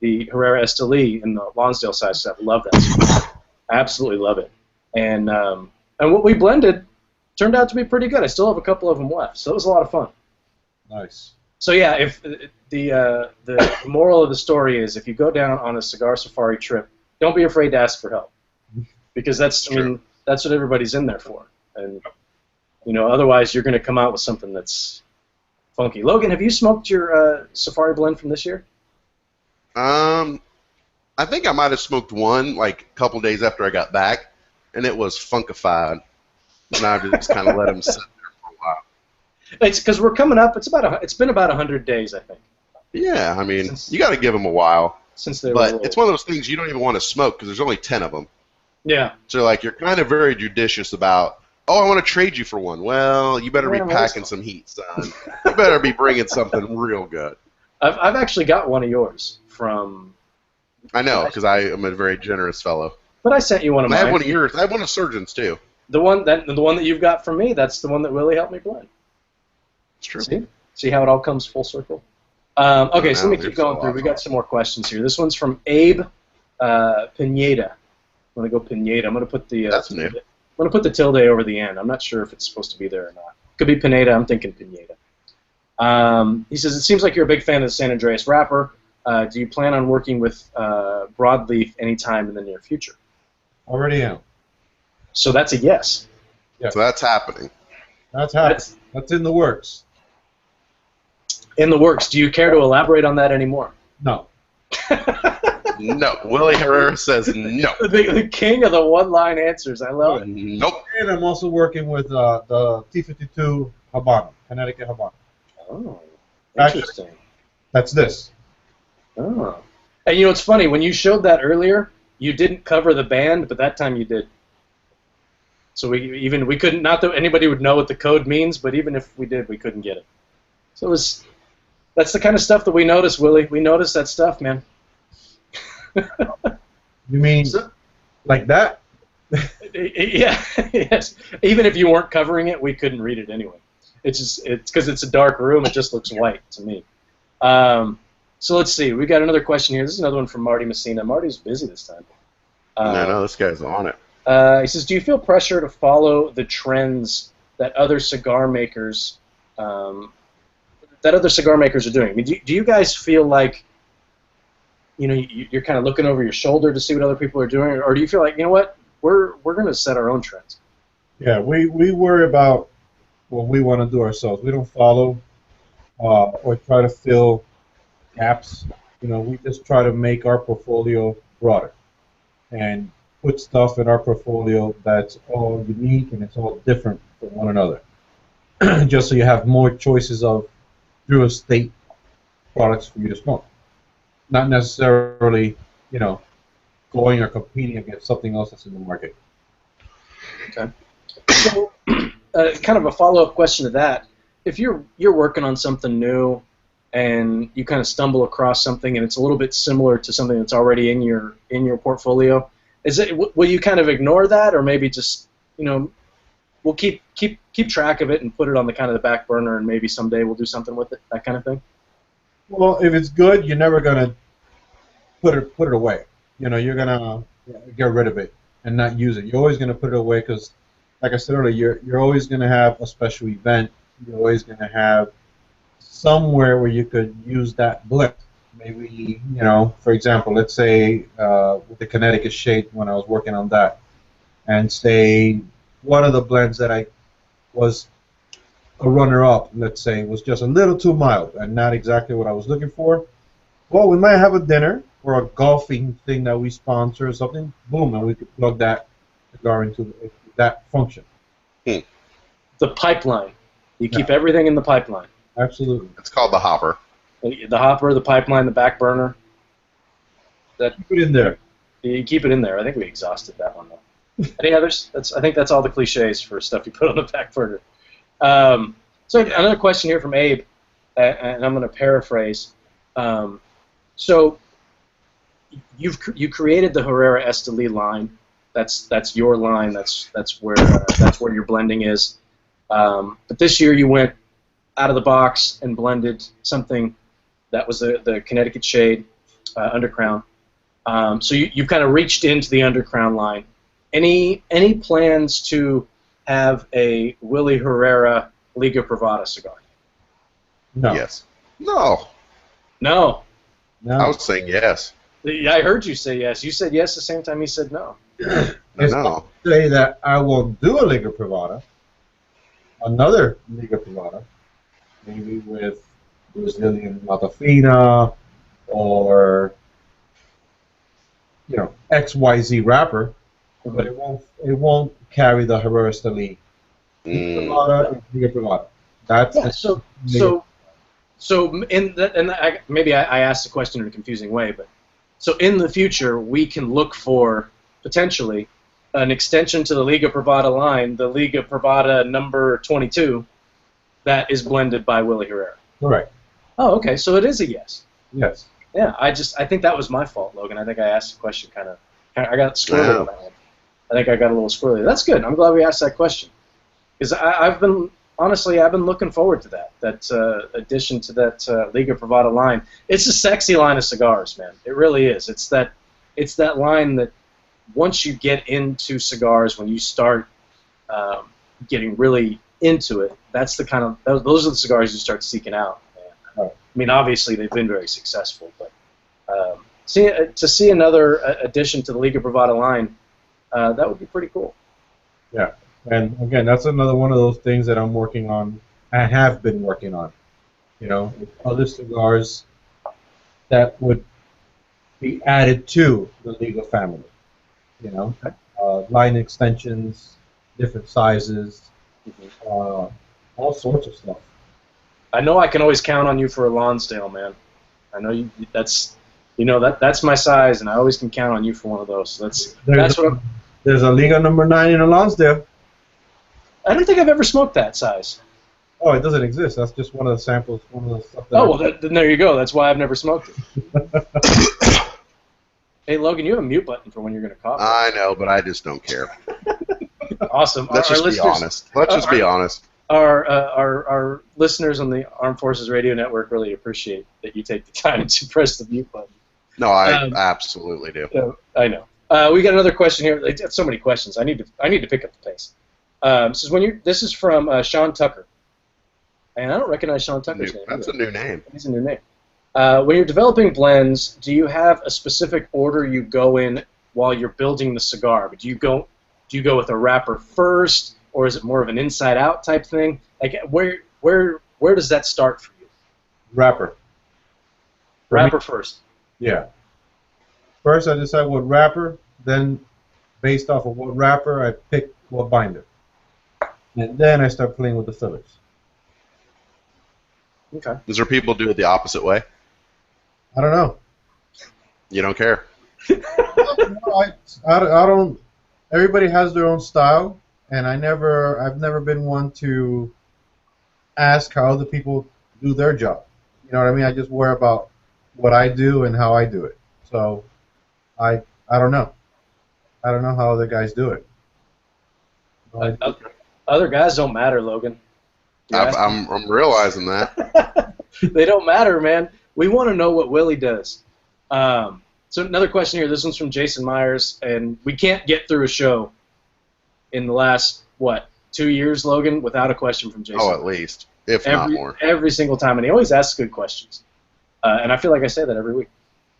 S1: the Herrera Esteli in the Lonsdale size stuff. I love that cigar. I absolutely love it. And what we blended turned out to be pretty good. I still have a couple of them left, so it was a lot of fun.
S3: Nice.
S1: So yeah, if the moral of the story is, if you go down on a cigar safari trip, don't be afraid to ask for help, because that's what everybody's in there for. And otherwise you're going to come out with something that's funky. Logan, have you smoked your safari blend from this year?
S2: I think I might have smoked one like a couple days after I got back, and it was funkified. And I just kind of let him sit there for a while.
S1: It's because we're coming up. It's been about 100 days, I think.
S2: Yeah, I mean, you got to give them a while.
S1: Since they were
S2: But
S1: little.
S2: it's one of those things you don't even want to smoke because there's only 10 of them.
S1: Yeah.
S2: So like you're kind of very judicious about, oh, I want to trade you for one. Well, you better be packing some heat, son. You better be bringing something real good.
S1: I've actually got one of yours from.
S2: I know, because I am a very generous fellow.
S1: But I sent you one of
S2: And I
S1: mine.
S2: have one of yours. I have one of Surgeon's too.
S1: The one that you've got from me, that's the one that Willy helped me blend.
S2: It's true.
S1: See how it all comes full circle? Okay, so let me keep going through. We got some more questions here. This one's from Abe Pineda. I'm gonna go Pineda. I'm gonna put the
S2: That's new.
S1: I'm gonna put the tilde over the end. I'm not sure if it's supposed to be there or not. Could be Pineda. I'm thinking Pineda. He says, it seems like you're a big fan of the San Andreas wrapper. Do you plan on working with Broadleaf anytime in the near future?
S3: Already am.
S1: So that's a yes.
S3: Yeah.
S2: So that's happening.
S3: That's happening. That's in the works.
S1: In the works. Do you care to elaborate on that anymore?
S3: No.
S2: No. Willy Herrera says no.
S1: The king of the one-line answers. I love it.
S2: Nope.
S3: And I'm also working with the T52 Habano, Connecticut Habano.
S1: Oh,
S3: Actually-
S1: interesting.
S3: That's this.
S1: Oh. And it's funny, when you showed that earlier, you didn't cover the band, but that time you did. So we couldn't, not that anybody would know what the code means, but even if we did, we couldn't get it. So that's the kind of stuff that we notice, Willy. We notice that stuff, man.
S3: You mean like that?
S1: Yeah, yes. Even if you weren't covering it, we couldn't read it anyway. It's because it's a dark room. It just looks white to me. So let's see. We got another question here. This is another one from Marty Messina. Marty's busy this time.
S2: No, this guy's on it.
S1: He says, do you feel pressure to follow the trends that other cigar makers are doing? I mean, do you guys feel like you're kind of looking over your shoulder to see what other people are doing, or do you feel like, what, we're going to set our own trends?
S3: Yeah, we worry about what we want to do ourselves. We don't follow or try to fill gaps. We just try to make our portfolio broader and put stuff in our portfolio that's all unique and it's all different from one another. Just so you have more choices of real estate products for you to smoke. Not necessarily, going or competing against something else that's in the market.
S1: Okay. So, kind of a follow-up question to that. If you're working on something new and you kind of stumble across something and it's a little bit similar to something that's already in your portfolio, will you kind of ignore that, or maybe just we'll keep track of it and put it on the kind of the back burner, and maybe someday we'll do something with it, that kind of thing?
S3: Well, if it's good, you're never gonna put it away. You're gonna get rid of it and not use it. You're always gonna put it away because, like I said earlier, you're always gonna have a special event. You're always gonna have somewhere where you could use that blend. Maybe, for example, let's say with the Connecticut shade when I was working on that, and say one of the blends that I was a runner-up, let's say, was just a little too mild and not exactly what I was looking for. Well, we might have a dinner or a golfing thing that we sponsor or something. Boom, and we could plug that cigar into that function.
S1: The pipeline. You keep everything in the pipeline.
S3: Absolutely.
S2: It's called the hopper.
S1: The hopper, the pipeline, the back burner.
S3: Keep it in there.
S1: You keep it in there. I think we exhausted that one, though. Any others? I think that's all the cliches for stuff you put on the back burner. So another question here from Abe, and I'm going to paraphrase. So you created the Herrera Esteli line. That's your line. That's where your blending is. But this year you went out of the box and blended something that was the Connecticut shade Undercrown. So you've kind of reached into the Undercrown line. Any plans to have a Willy Herrera Liga Privada cigar?
S3: No.
S2: Yes. No.
S1: No.
S2: I was saying yes.
S1: I heard you say yes. You said yes the same time he said no.
S3: It's not to say that I won't do a Liga Privada, another Liga Privada, maybe with Brazilian Matafina or XYZ wrapper, but it won't carry the Herrera Esteli. Privada, Liga Privada. That's maybe I asked the question in a confusing way, but so in the future we can look for potentially an extension to the Liga Privada line, the Liga Privada number 22, that is blended by Willy Herrera. Correct.
S1: Oh, okay. So it is a yes.
S3: Yes.
S1: Yeah. I think that was my fault, Logan. I think I asked the question I got squirrely in my head. I think I got a little squirrely. That's good. I'm glad we asked that question because I've been looking forward to that addition to that Liga Privada line. It's a sexy line of cigars, man. It really is. It's that line that once you get into cigars, when you start getting really into it, that's the kind of those are the cigars you start seeking out. Man. I mean, obviously they've been very successful, but to see another addition to the Liga Privada line, that would be pretty cool.
S3: Yeah. And again, that's another one of those things that I'm working on. I have been working on, with other cigars that would be added to the Liga family. Line extensions, different sizes, all sorts of stuff.
S1: I know I can always count on you for a Lonsdale, man. I know that's my size, and I always can count on you for one of those. So
S3: there's a Liga number 9 in a Lonsdale.
S1: I don't think I've ever smoked that size.
S3: Oh, it doesn't exist. That's just one of the samples. One of the stuff.
S1: Then there you go. That's why I've never smoked it. Hey, Logan, you have a mute button for when you're going to cough.
S2: I know, but I just don't care.
S1: Awesome.
S2: Let's just be honest. Let's just be honest.
S1: Our listeners on the Armed Forces Radio Network really appreciate that you take the time to press the mute button.
S2: No, I absolutely do.
S1: I know. We got another question here. They have so many questions. I need to pick up the pace. This is from Sean Tucker, and I don't recognize Sean Tucker's name.
S2: That's a new name.
S1: He's a new name. When you're developing blends, do you have a specific order you go in while you're building the cigar? Do you go with a wrapper first, or is it more of an inside-out type thing? Like where does that start for you?
S3: Wrapper.
S1: Wrapper first.
S3: Yeah. First, I decide what wrapper. Then, based off of what wrapper, I pick what binder. And then I start playing with the fillers.
S1: Okay.
S2: Is there people do it the opposite way?
S3: I don't know.
S2: You don't care?
S3: I don't. Everybody has their own style, and I've never been one to ask how other people do their job. You know what I mean? I just worry about what I do and how I do it. So, I don't know. I don't know how other guys do it.
S1: Other guys don't matter, Logan.
S2: I'm realizing that.
S1: They don't matter, man. We want to know what Willy does. So another question here. This one's from Jason Myers, and we can't get through a show in the last, 2 years, Logan, without a question from Jason.
S2: Oh, at least. if not more.
S1: Every single time, and he always asks good questions. And I feel like I say that every week.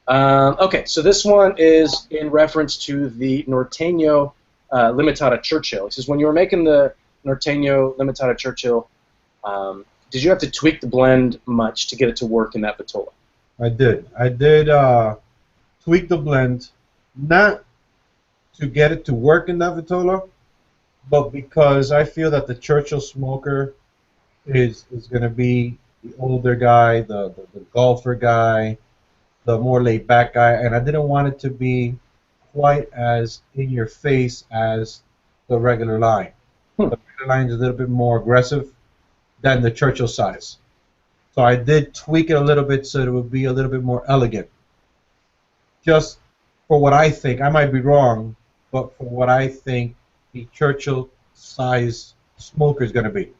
S1: Okay, so this one is in reference to the Norteño Limitada Churchill. He says, when you were making the Norteño Limitada Churchill, did you have to tweak the blend much to get it to work in that vitola?
S3: I did. I did tweak the blend, not to get it to work in that vitola, but because I feel that the Churchill smoker is going to be the older guy, the golfer guy, the more laid-back guy, and I didn't want it to be quite as in-your-face as the regular line. The regular line is a little bit more aggressive than the Churchill size. So I did tweak it a little bit so it would be a little bit more elegant. Just for what I think, I might be wrong, but for what I think the Churchill size smoker is going to be.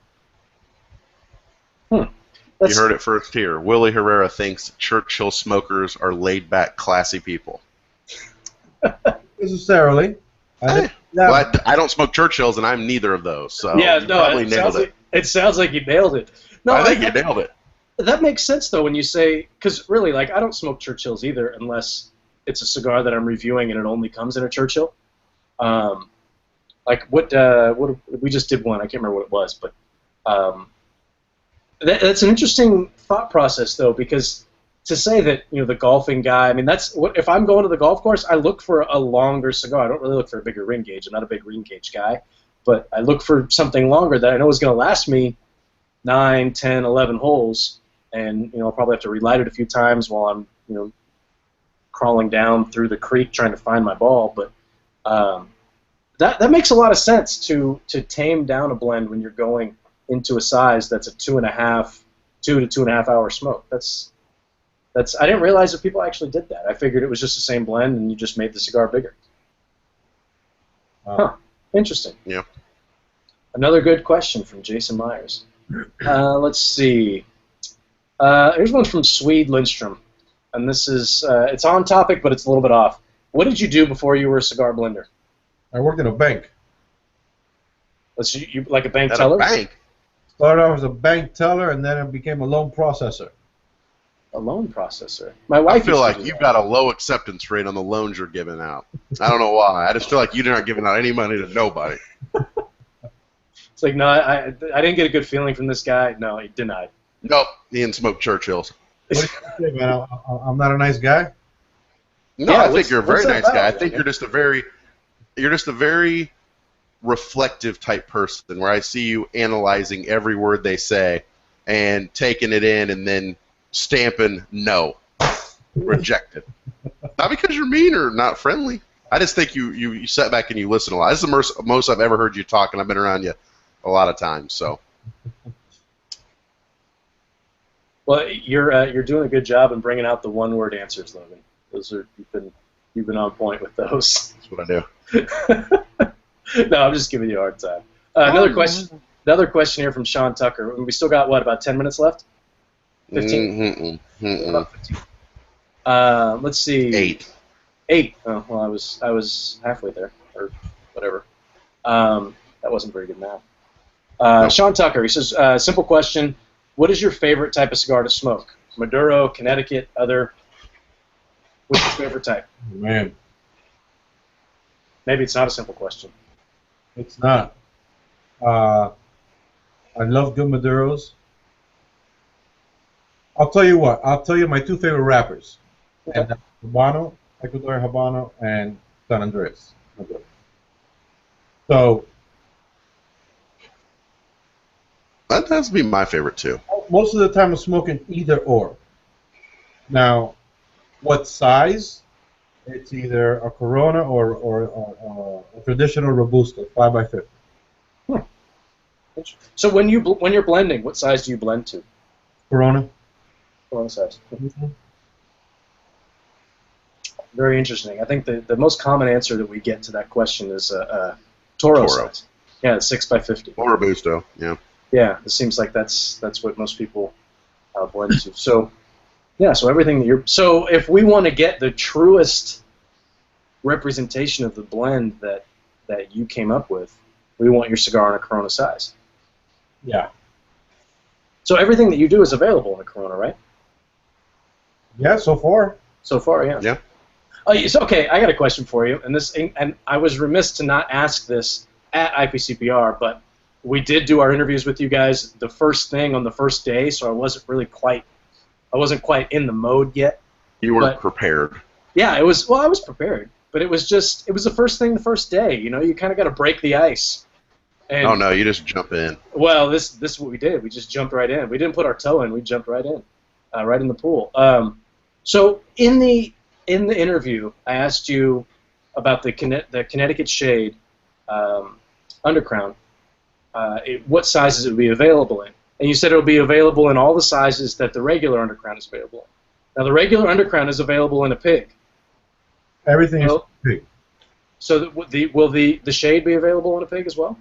S2: You heard it first here. Willy Herrera thinks Churchill smokers are laid-back, classy people.
S3: Necessarily.
S2: I don't smoke Churchills, and I'm neither of those. So
S1: yeah,
S2: you probably nailed it.
S1: It sounds like you nailed it. No,
S2: I think you nailed it.
S1: That makes sense, though, when you say, because really, like, I don't smoke Churchills either unless it's a cigar that I'm reviewing and it only comes in a Churchill. Like, what we just did one. I can't remember what it was, but that's an interesting thought process, though, because to say that, you know, the golfing guy, I mean, that's what, if I'm going to the golf course, I look for a longer cigar. I don't really look for a bigger ring gauge. I'm not a big ring gauge guy, but I look for something longer that I know is going to last me 9, 10, 11 holes, and, you know, I'll probably have to relight it a few times while I'm, you know, crawling down through the creek trying to find my ball. But that makes a lot of sense to tame down a blend when you're going into a size that's a 2 to 2.5 hour smoke. That's I didn't realize that people actually did that. I figured it was just the same blend and you just made the cigar bigger. Huh. Interesting.
S2: Yeah.
S1: Another good question from Jason Myers. Let's see. Here's one from Swede Lindstrom, and this is it's on topic, but it's a little bit off. What did you do before you were a cigar blender?
S3: I worked in a bank.
S1: You like a bank teller?
S2: A bank.
S3: Started off as a bank teller, and then I became a loan processor.
S1: A loan processor. My wife.
S2: I feel like you've got a low acceptance rate on the loans you're giving out. I don't know why. I just feel like you're not giving out any money to nobody.
S1: It's like, no, I didn't get a good feeling from this guy. No, he denied.
S2: Nope, he didn't smoke Churchills.
S3: What do you say, man? I'm not a nice guy?
S2: No,
S1: Yeah,
S2: I think you're a very nice guy. I
S1: about?
S2: think you're just a very reflective type person where I see you analyzing every word they say and taking it in and then stamping no, rejected. Not because you're mean or not friendly. I just think you sit back and you listen a lot. This is the most I've ever heard you talk, and I've been around you a lot of times. So.
S1: Well, you're doing a good job in bringing out the one-word answers, Logan. Those are you've been on point with those.
S2: That's what I do.
S1: No, I'm just giving you a hard time. Another question here from Sean Tucker. We still got, what, about 10 minutes left? 15? About 15. Let's see. 8. Oh, well, I was halfway there, or whatever. That wasn't very good math.
S2: Nope.
S1: Sean Tucker, he says, simple question. What is your favorite type of cigar to smoke? Maduro, Connecticut, other? What's your favorite type?
S3: Man.
S1: Maybe it's not a simple question.
S3: It's not. I love good Maduros. I'll tell you what. I'll tell you my 2 favorite wrappers.
S1: Okay.
S3: And Habano, Ecuador Habano, and San Andres. So
S2: that has to be my favorite too.
S3: most of the time I'm smoking either or. Now, what size? It's either a Corona or a traditional Robusto, 5x50.
S1: So when you're blending, what size do you blend to?
S3: Corona.
S1: Corona size. Very interesting. I think the most common answer that we get to that question is Toro size. Yeah, 6x50.
S2: Or Robusto, yeah.
S1: Yeah, it seems like that's what most people blend to. So, yeah, so everything that so if we want to get the truest representation of the blend that you came up with, we want your cigar in a Corona size.
S3: Yeah.
S1: So everything that you do is available in a Corona, right?
S3: Yeah, so far.
S1: So far, yeah.
S2: Yeah.
S1: Oh, okay. I got a question for you, and I was remiss to not ask this at IPCPR, but we did do our interviews with you guys the first thing on the first day, so I wasn't quite in the mode yet.
S2: You weren't prepared.
S1: Yeah, it was. Well, I was prepared, but it was the first thing the first day. You know, you kind of got to break the ice. And,
S2: Oh no, you just jump in.
S1: Well, this is what we did. We just jumped right in. We didn't put our toe in. We jumped right in, right in the pool. So in the interview, I asked you about the Connecticut Shade undercrown. What sizes it would be available in, and you said it will be available in all the sizes that the regular undercrown is available in. Now, the regular undercrown is available in a pig.
S3: Everything is pig.
S1: So will the Shade be available in a pig as well?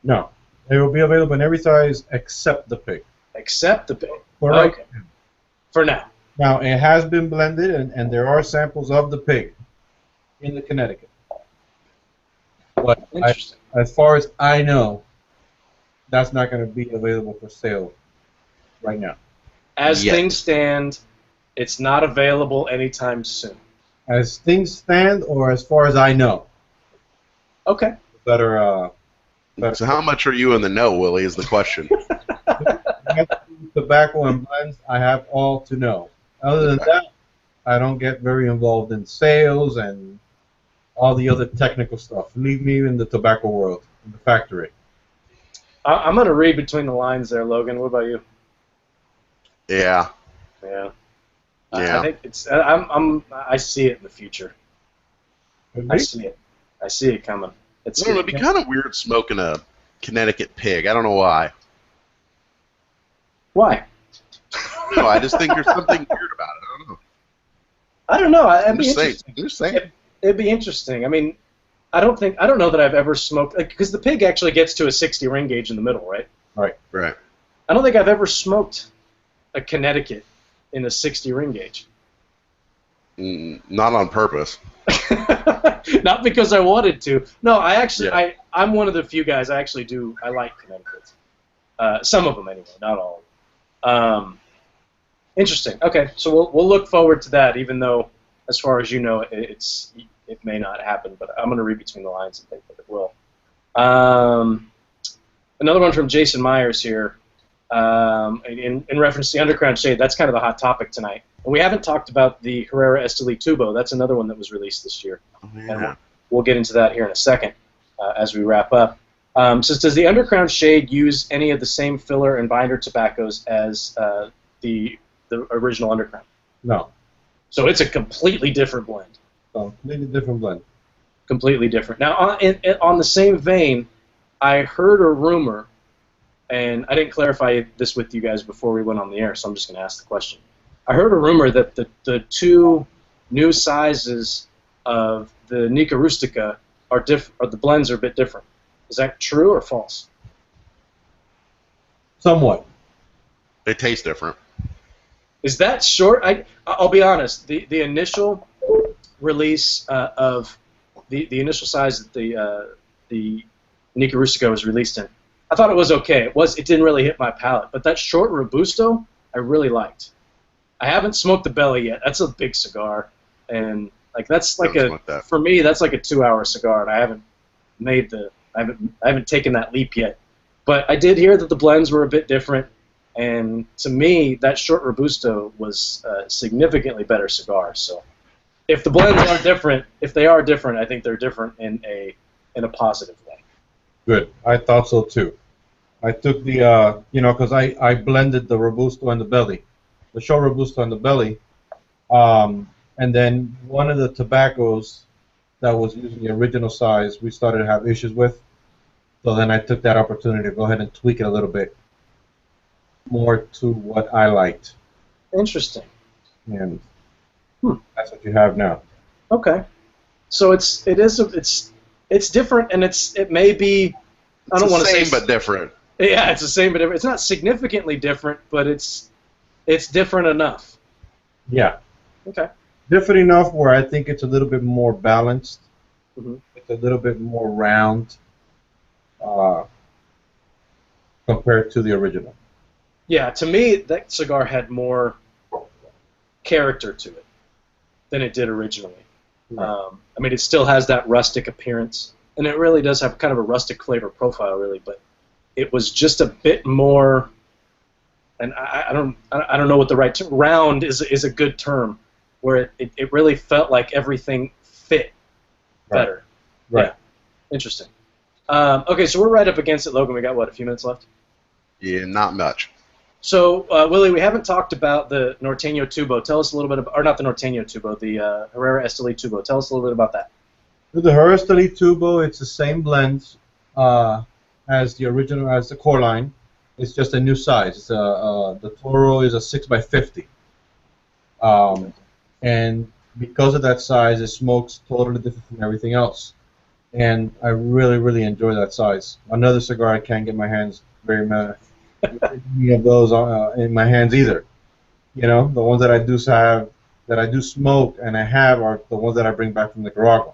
S3: No. It will be available in every size except the pig.
S1: Except the pig.
S3: Okay.
S1: For now.
S3: Now, it has been blended, and there are samples of the pig in the Connecticut. But
S1: Interesting.
S3: as far as I know, that's not going to be available for sale right now.
S1: As things stand, it's not available anytime soon.
S3: As things stand, or as far as I know.
S1: Okay.
S3: Better.
S2: So how much are you in the know, Willie, is the question.
S3: Tobacco and blends, I have all to know. Other than that, I don't get very involved in sales and all the other technical stuff. Leave me in the tobacco world, in the factory.
S1: I'm going to read between the lines there, Logan. What about you?
S2: Yeah.
S1: Yeah.
S2: Yeah.
S1: I think it's. I see it in the future. I see it. I see it coming.
S2: I don't know, it'd be kind of weird smoking a Connecticut pig. I don't know why.
S1: Why?
S2: No, I just think there's something weird about it.
S1: I don't know.
S2: I'm just saying.
S1: It'd be interesting. I mean, I don't know that I've ever smoked, because the pig actually gets to a 60 ring gauge in the middle, right?
S2: Right.
S1: I don't think I've ever smoked a Connecticut in a 60 ring gauge.
S2: Not on purpose.
S1: Not because I wanted to. No, I'm one of the few guys. I like Connecticut's. Some of them anyway, not all of them. Interesting. Okay, so we'll look forward to that, even though, as far as you know, it may not happen. But I'm going to read between the lines and think that it will. Another one from Jason Myers here, in reference to the Underground Shade. That's kind of the hot topic tonight. And we haven't talked about the Herrera Esteli Tubo. That's another one that was released this year.
S2: Oh, yeah.
S1: And we'll get into that here in a second as we wrap up. So does the Underground Shade use any of the same filler and binder tobaccos as the original Underground?
S3: No.
S1: So it's a completely different blend.
S3: Completely different blend.
S1: Completely different. Now, on the same vein, I heard a rumor, and I didn't clarify this with you guys before we went on the air, so I'm just going to ask the question. I heard a rumor that the two new sizes of the Nica Rustica or the blends are a bit different. Is that true or false?
S3: Somewhat.
S2: They taste different.
S1: Is that short? I'll be honest. The initial release of the initial size that the Nica Rustica was released in, I thought it was okay. It didn't really hit my palate, but that short Robusto I really liked. I haven't smoked the belly yet. That's a big cigar, and that's like for me that's like a 2-hour cigar, and I haven't taken that leap yet. But I did hear that the blends were a bit different, and to me that short Robusto was a significantly better cigar. So if the blends are different, I think they're different in a positive way.
S3: Good. I thought so too. I took the because I blended the Robusto and the belly. The short Robusto and the belly, and then one of the tobaccos that was using the original size we started to have issues with, so then I took that opportunity to go ahead and tweak it a little bit more to what I liked.
S1: Interesting.
S3: And that's what you have now.
S1: Okay, so it's different, and it may be, I don't want to say
S2: same but different.
S1: Yeah, it's the same but different. It's not significantly different, but it's different enough.
S3: Yeah.
S1: Okay.
S3: Different enough where I think it's a little bit more balanced.
S1: Mm-hmm.
S3: It's a little bit more round compared to the original.
S1: Yeah, to me, that cigar had more character to it than it did originally.
S3: Right.
S1: I mean, it still has that rustic appearance, and it really does have kind of a rustic flavor profile, really. But it was just a bit more, and I don't know what the right term. Round is a good term, where it really felt like everything fit better.
S3: Right.
S1: Yeah. Interesting. Okay, so we're right up against it, Logan. We got, what, a few minutes left?
S2: Yeah, not much.
S1: So, Willy, we haven't talked about the Norteño Tubo. Tell us a little bit about, or not the Norteño Tubo, the Herrera Esteli Tubo. Tell us a little bit about that.
S3: With the Herrera Esteli Tubo, it's the same blend as the original, as the core line. It's just a new size. It's the Toro is a 6x50. And because of that size, it smokes totally different from everything else. And I really, really enjoy that size. Another cigar I can't get my hands very many of those in my hands either. You know, the ones that I do have, that I do smoke and I have, are the ones that I bring back from Nicaragua.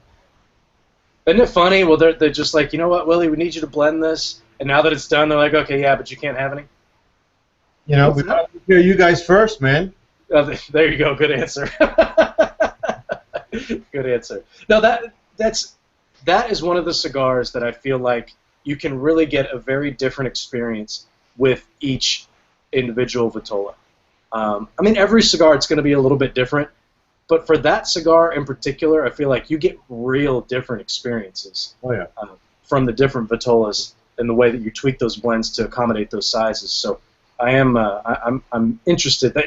S1: Isn't it funny? Well, they're just like, you know what, Willy, we need you to blend this. And now that it's done, they're like, okay, yeah, but you can't have any.
S3: You know, we got to hear you guys first, man.
S1: There you go. Good answer. Good answer. No, that is one of the cigars that I feel like you can really get a very different experience with each individual Vitola. I mean, every cigar, it's going to be a little bit different, but for that cigar in particular, I feel like you get real different experiences from the different Vitolas and the way that you tweak those blends to accommodate those sizes. So I'm interested.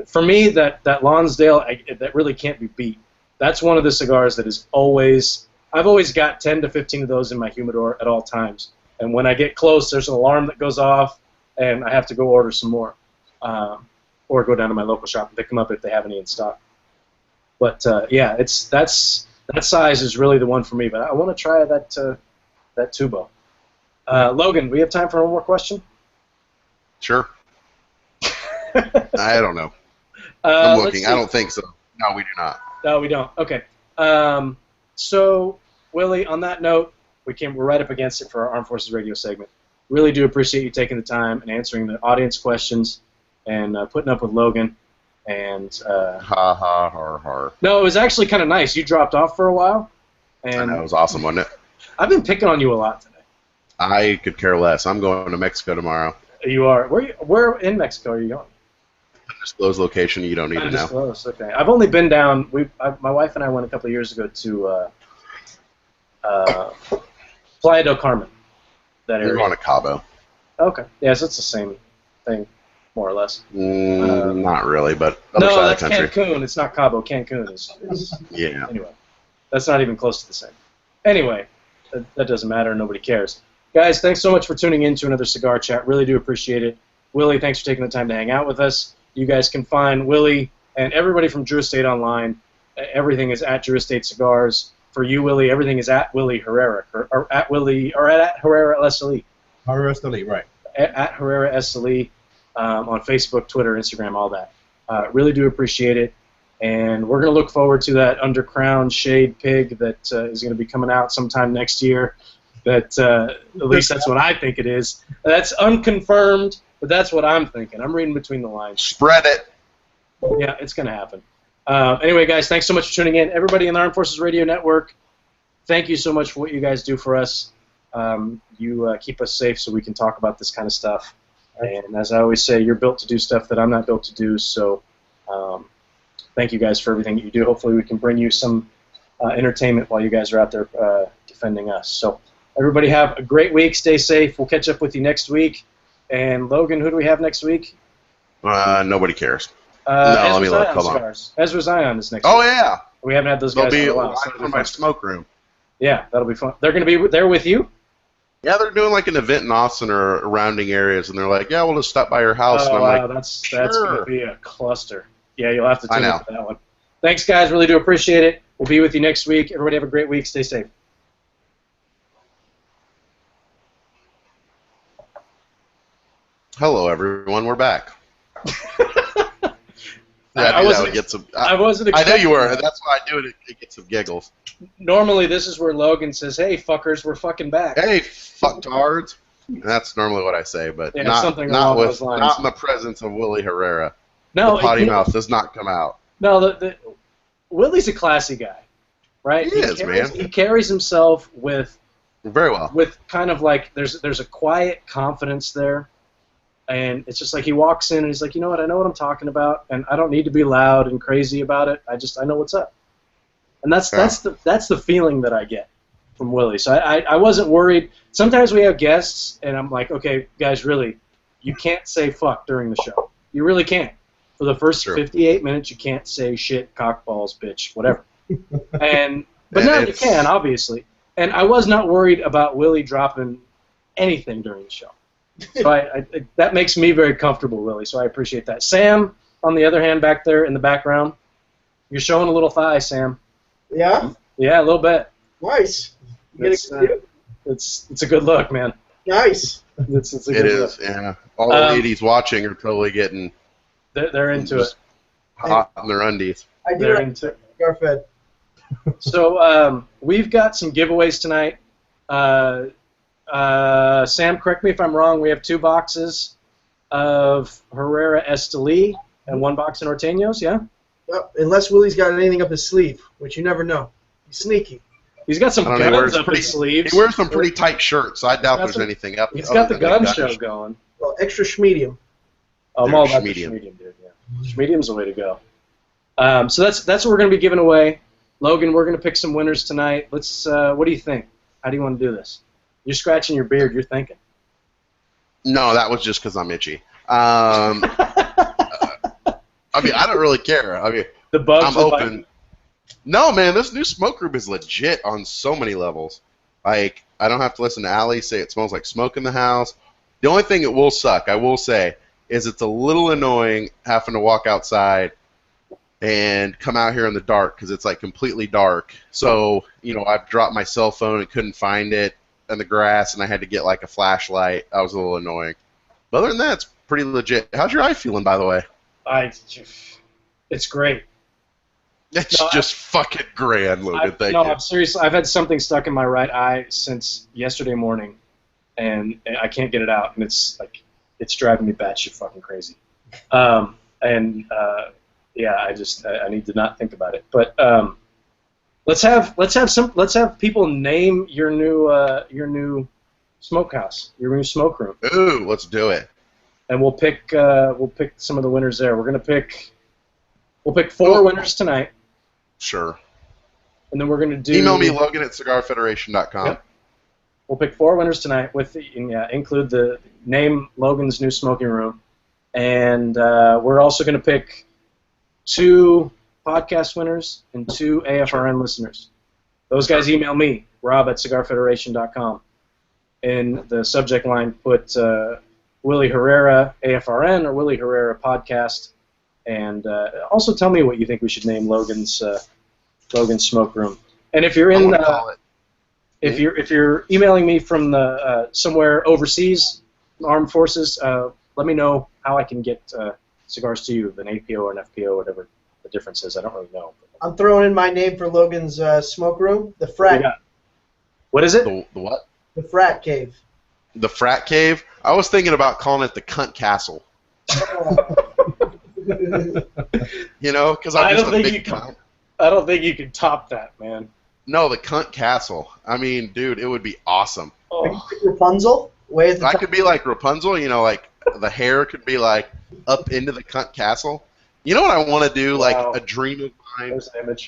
S1: For me, that Lonsdale, that really can't be beat. That's one of the cigars that is always, I've always got 10 to 15 of those in my humidor at all times. And when I get close, there's an alarm that goes off, and I have to go order some more. Or go down to my local shop and pick them up if they have any in stock. But, yeah, that size is really the one for me. But I want to try that Tubo. Logan, we have time for one more question?
S2: Sure. I don't know. I'm looking. I don't think so. No, we do not.
S1: No, we don't. Okay. So, Willy, on that note, we're right up against it for our Armed Forces Radio segment. Really do appreciate you taking the time and answering the audience questions and putting up with Logan. And
S2: ha ha har har.
S1: No, it was actually kind of nice. You dropped off for a while, and
S2: I know, it was awesome, wasn't it?
S1: I've been picking on you a lot today.
S2: I could care less. I'm going to Mexico tomorrow.
S1: You are. Where in Mexico are you going?
S2: Undisclosed location. You don't need to know.
S1: Undisclosed. Okay. I've only been down. My wife and I went a couple of years ago to Playa del Carmen. That area.
S2: We're going to Cabo.
S1: Okay. Yeah, so it's the same thing, more or less.
S2: Not really, but other
S1: no,
S2: side
S1: that's
S2: of the country.
S1: Cancun. It's not Cabo. Cancun is.
S2: Yeah.
S1: Anyway, that's not even close to the same. Anyway, that doesn't matter. Nobody cares. Guys, thanks so much for tuning in to another Cigar Chat. Really do appreciate it. Willy, thanks for taking the time to hang out with us. You guys can find Willy and everybody from Drew Estate online. Everything is at Drew Estate Cigars. For you, Willy, everything is at Willy Herrera, or at Herrera Esteli.
S3: Herrera Esteli, right.
S1: At Herrera Esteli on Facebook, Twitter, Instagram, all that. Really do appreciate it. And we're going to look forward to that Undercrown Shade Pig that is going to be coming out sometime next year. That at least that's what I think it is. That's unconfirmed, but that's what I'm thinking. I'm reading between the lines.
S2: Spread it.
S1: Yeah, it's going to happen. Anyway, guys, thanks so much for tuning in. Everybody in the Armed Forces Radio Network, thank you so much for what you guys do for us. You keep us safe so we can talk about this kind of stuff. And as I always say, you're built to do stuff that I'm not built to do. So thank you guys for everything that you do. Hopefully we can bring you some entertainment while you guys are out there defending us. So everybody have a great week. Stay safe. We'll catch up with you next week. And Logan, who do we have next week?
S2: Nobody cares.
S1: No,
S2: let me look. Hold on.
S1: Ezra Zion is next week.
S2: Oh, yeah.
S1: We haven't had those guys
S2: They'll be
S1: for a while.
S2: live from my smoke room.
S1: Yeah, that'll be fun. They're going to be there with you?
S2: Yeah, they're doing like an event in Austin or surrounding areas, and they're like, yeah, we'll just stop by your house. And I'm
S1: wow,
S2: like,
S1: that's
S2: sure.
S1: going to be a cluster. Yeah, you'll have to tune in for that one. Thanks, guys. Really do appreciate it. We'll be with you next week. Everybody have a great week. Stay safe.
S2: Hello, everyone. We're back.
S1: I wasn't
S2: I know you were. That's why I do it. It gets some giggles.
S1: Normally, this is where Logan says, hey, fuckers, we're fucking back.
S2: Hey, fucktards. And that's normally what I say, but
S1: Yeah,
S2: not
S1: something
S2: not
S1: along
S2: with
S1: those lines.
S2: not in the presence of Willy Herrera.
S1: No,
S2: The potty mouth does not come out.
S1: No, Willy's a classy guy, right?
S2: He is, man.
S1: He carries himself with
S2: Very well.
S1: with kind of like there's a quiet confidence there, and it's just like he walks in and he's like, you know what, I know what I'm talking about, and I don't need to be loud and crazy about it. I know what's up, and that's the feeling that I get from Willy. So I wasn't worried. Sometimes we have guests, and I'm like, okay, guys, really, you can't say fuck during the show. You really can't. For the first 58 minutes, you can't say shit, cockballs, bitch, whatever. But now you can, obviously. And I was not worried about Willy dropping anything during the show. So that makes me very comfortable, Willy, so I appreciate that. Sam, on the other hand, back there in the background, you're showing a little thigh, Sam.
S4: Yeah?
S1: Yeah, a little bit.
S4: Nice.
S1: It's a good look, man.
S4: Nice.
S1: It's a good look.
S2: Yeah. All the ladies watching are totally getting...
S1: They're into it.
S2: Hot in their undies.
S1: They're into it.
S4: Cigar Fed.
S1: So we've got some giveaways tonight. Sam, correct me if I'm wrong. We have 2 boxes of Herrera Esteli and 1 box of Norteños, yeah?
S4: Well, unless Willy's got anything up his sleeve, which you never know. He's sneaky.
S1: He's got some guns up his sleeves.
S2: He wears some pretty tight shirts, so I doubt there's anything up.
S1: He's got the gun show going.
S4: Well, extra schmedium.
S1: Oh, I'm all about the schmedium, dude. Yeah. Schmedium's the way to go. So that's what we're going to be giving away. Logan, we're going to pick some winners tonight. Let's. What do you think? How do you want to do this? You're scratching your beard. You're thinking.
S2: No, that was just because I'm itchy. I mean, I don't really care. I mean,
S1: the bugs
S2: I'm open. No, man, this new smoke group is legit on so many levels. Like, I don't have to listen to Allie say it smells like smoke in the house. The only thing it will suck, I will say, is it's a little annoying having to walk outside and come out here in the dark because it's like completely dark. So, you know, I've dropped my cell phone and couldn't find it in the grass, and I had to get like a flashlight. That was a little annoying. But other than that, it's pretty legit. How's your eye feeling, by the way?
S1: It's great.
S2: It's just fucking grand, Logan. Thank you.
S1: No, I'm serious. I've had something stuck in my right eye since yesterday morning, and I can't get it out, and it's driving me batshit fucking crazy. Yeah, I need to not think about it. But let's have people name your new smokehouse, your new smoke room.
S2: Ooh, let's do it.
S1: And we'll pick some of the winners there. We'll pick 4 winners tonight.
S2: Sure.
S1: And then we're gonna do.
S2: Email me, Logan at CigarFederation.com.
S1: Yep. We'll pick 4 winners tonight with include the name Logan's new smoking room, and we're also gonna pick 2 podcast winners and 2 AFRN listeners. Those guys email me, Rob at CigarFederation.com. In the subject line, put Willy Herrera AFRN or Willy Herrera podcast, and also tell me what you think we should name Logan's smoke room. And if you're in, if you're emailing me from the somewhere overseas, armed forces, let me know how I can get cigars to you, an APO or an FPO, whatever the difference is. I don't really know.
S4: I'm throwing in my name for Logan's smoke room, the frat.
S1: What is it?
S2: The what?
S4: The frat cave.
S2: The frat cave? I was thinking about calling it the cunt castle. You know, because I'm just a big cunt.
S1: I don't think you can top that, man.
S2: No, the cunt castle. I mean, dude, it would be awesome.
S4: Oh. Rapunzel? Way at the top.
S2: I could be like Rapunzel, you know, like the hair could be like up into the cunt castle. You know what I want to do, like a dream of mine,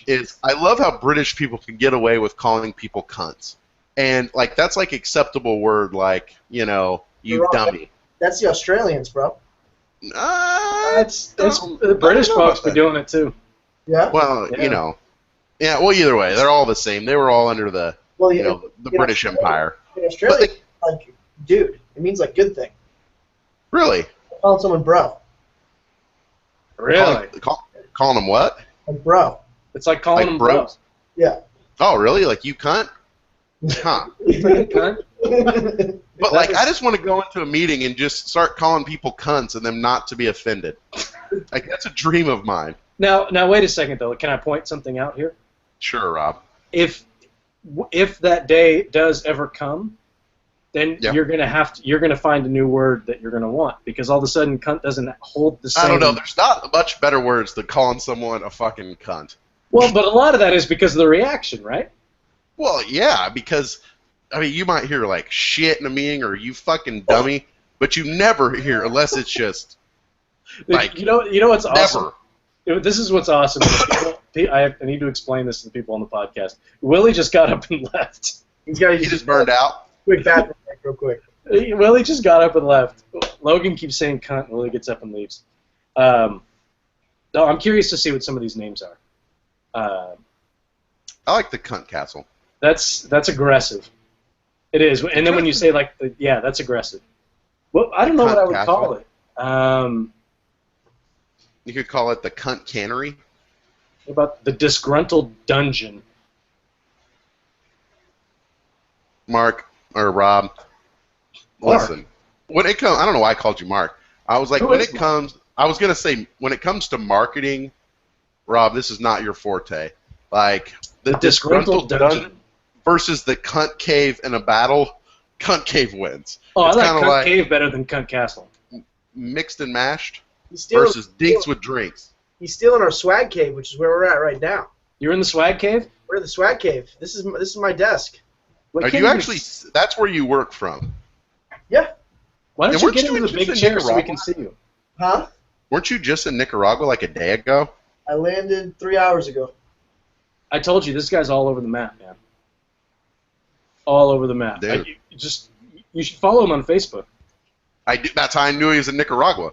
S2: is I love how British people can get away with calling people cunts. And, like, that's, like, acceptable word, like, you know, you dummy.
S4: That's the Australians, bro.
S1: The British folks be doing it, too.
S4: Yeah?
S2: Well, you know. Yeah, well, either way, they're all the same. They were all under the, the British Empire.
S4: In Australia, like, dude, it means, like, good thing.
S2: Really?
S4: Calling someone bro.
S1: Really?
S2: Calling them what?
S4: Like bro.
S1: It's like calling them bros.
S4: Yeah.
S2: Oh, really? Like you cunt? Huh. But like, I just want to go into a meeting and just start calling people cunts and them not to be offended. Like that's a dream of mine.
S1: Now, wait a second though. Can I point something out here?
S2: Sure, Rob.
S1: If that day does ever come, then you're gonna find a new word that you're gonna want, because all of a sudden cunt doesn't hold the same.
S2: I don't know. There's not much better words than calling someone a fucking cunt.
S1: Well, but a lot of that is because of the reaction, right?
S2: Well, yeah, because I mean, you might hear like shit in a meeting or you fucking dummy, but you never hear unless it's just like
S1: you know what's awesome.
S2: never.
S1: This is what's awesome. I need to explain this to the people on the podcast. Willie just got up and left.
S2: He just burned out.
S4: Quick bathroom break, real quick.
S1: Willie just got up and left. Logan keeps saying cunt, and Willie gets up and leaves. No, I'm curious to see what some of these names are.
S2: I like the cunt castle.
S1: That's aggressive. It is. And then when you say like, that's aggressive. Well, I don't know what I would call it.
S2: You could call it the cunt cannery.
S1: What about the disgruntled dungeon?
S2: Mark or Rob, listen. When it comes, I don't know why I called you Mark. I was like, I was gonna say when it comes to marketing, Rob, this is not your forte. Like the disgruntled dungeon versus the cunt cave in a battle, cunt cave wins.
S1: Oh, it's I like cunt cave better than cunt castle.
S2: Mixed and mashed versus dinks with drinks.
S4: He's stealing our swag cave, which is where we're at right now.
S1: You're in the swag cave?
S4: We're in the swag cave. This is my desk.
S2: Are you actually? That's where you work from.
S4: Yeah.
S1: Why don't you get into the big chair so we can see you?
S4: Huh?
S2: Weren't you just in Nicaragua like a day ago?
S4: I landed 3 hours ago.
S1: I told you, this guy's all over the map, man. All over the map. You should follow him on Facebook.
S2: I do. That's how I knew he was in Nicaragua.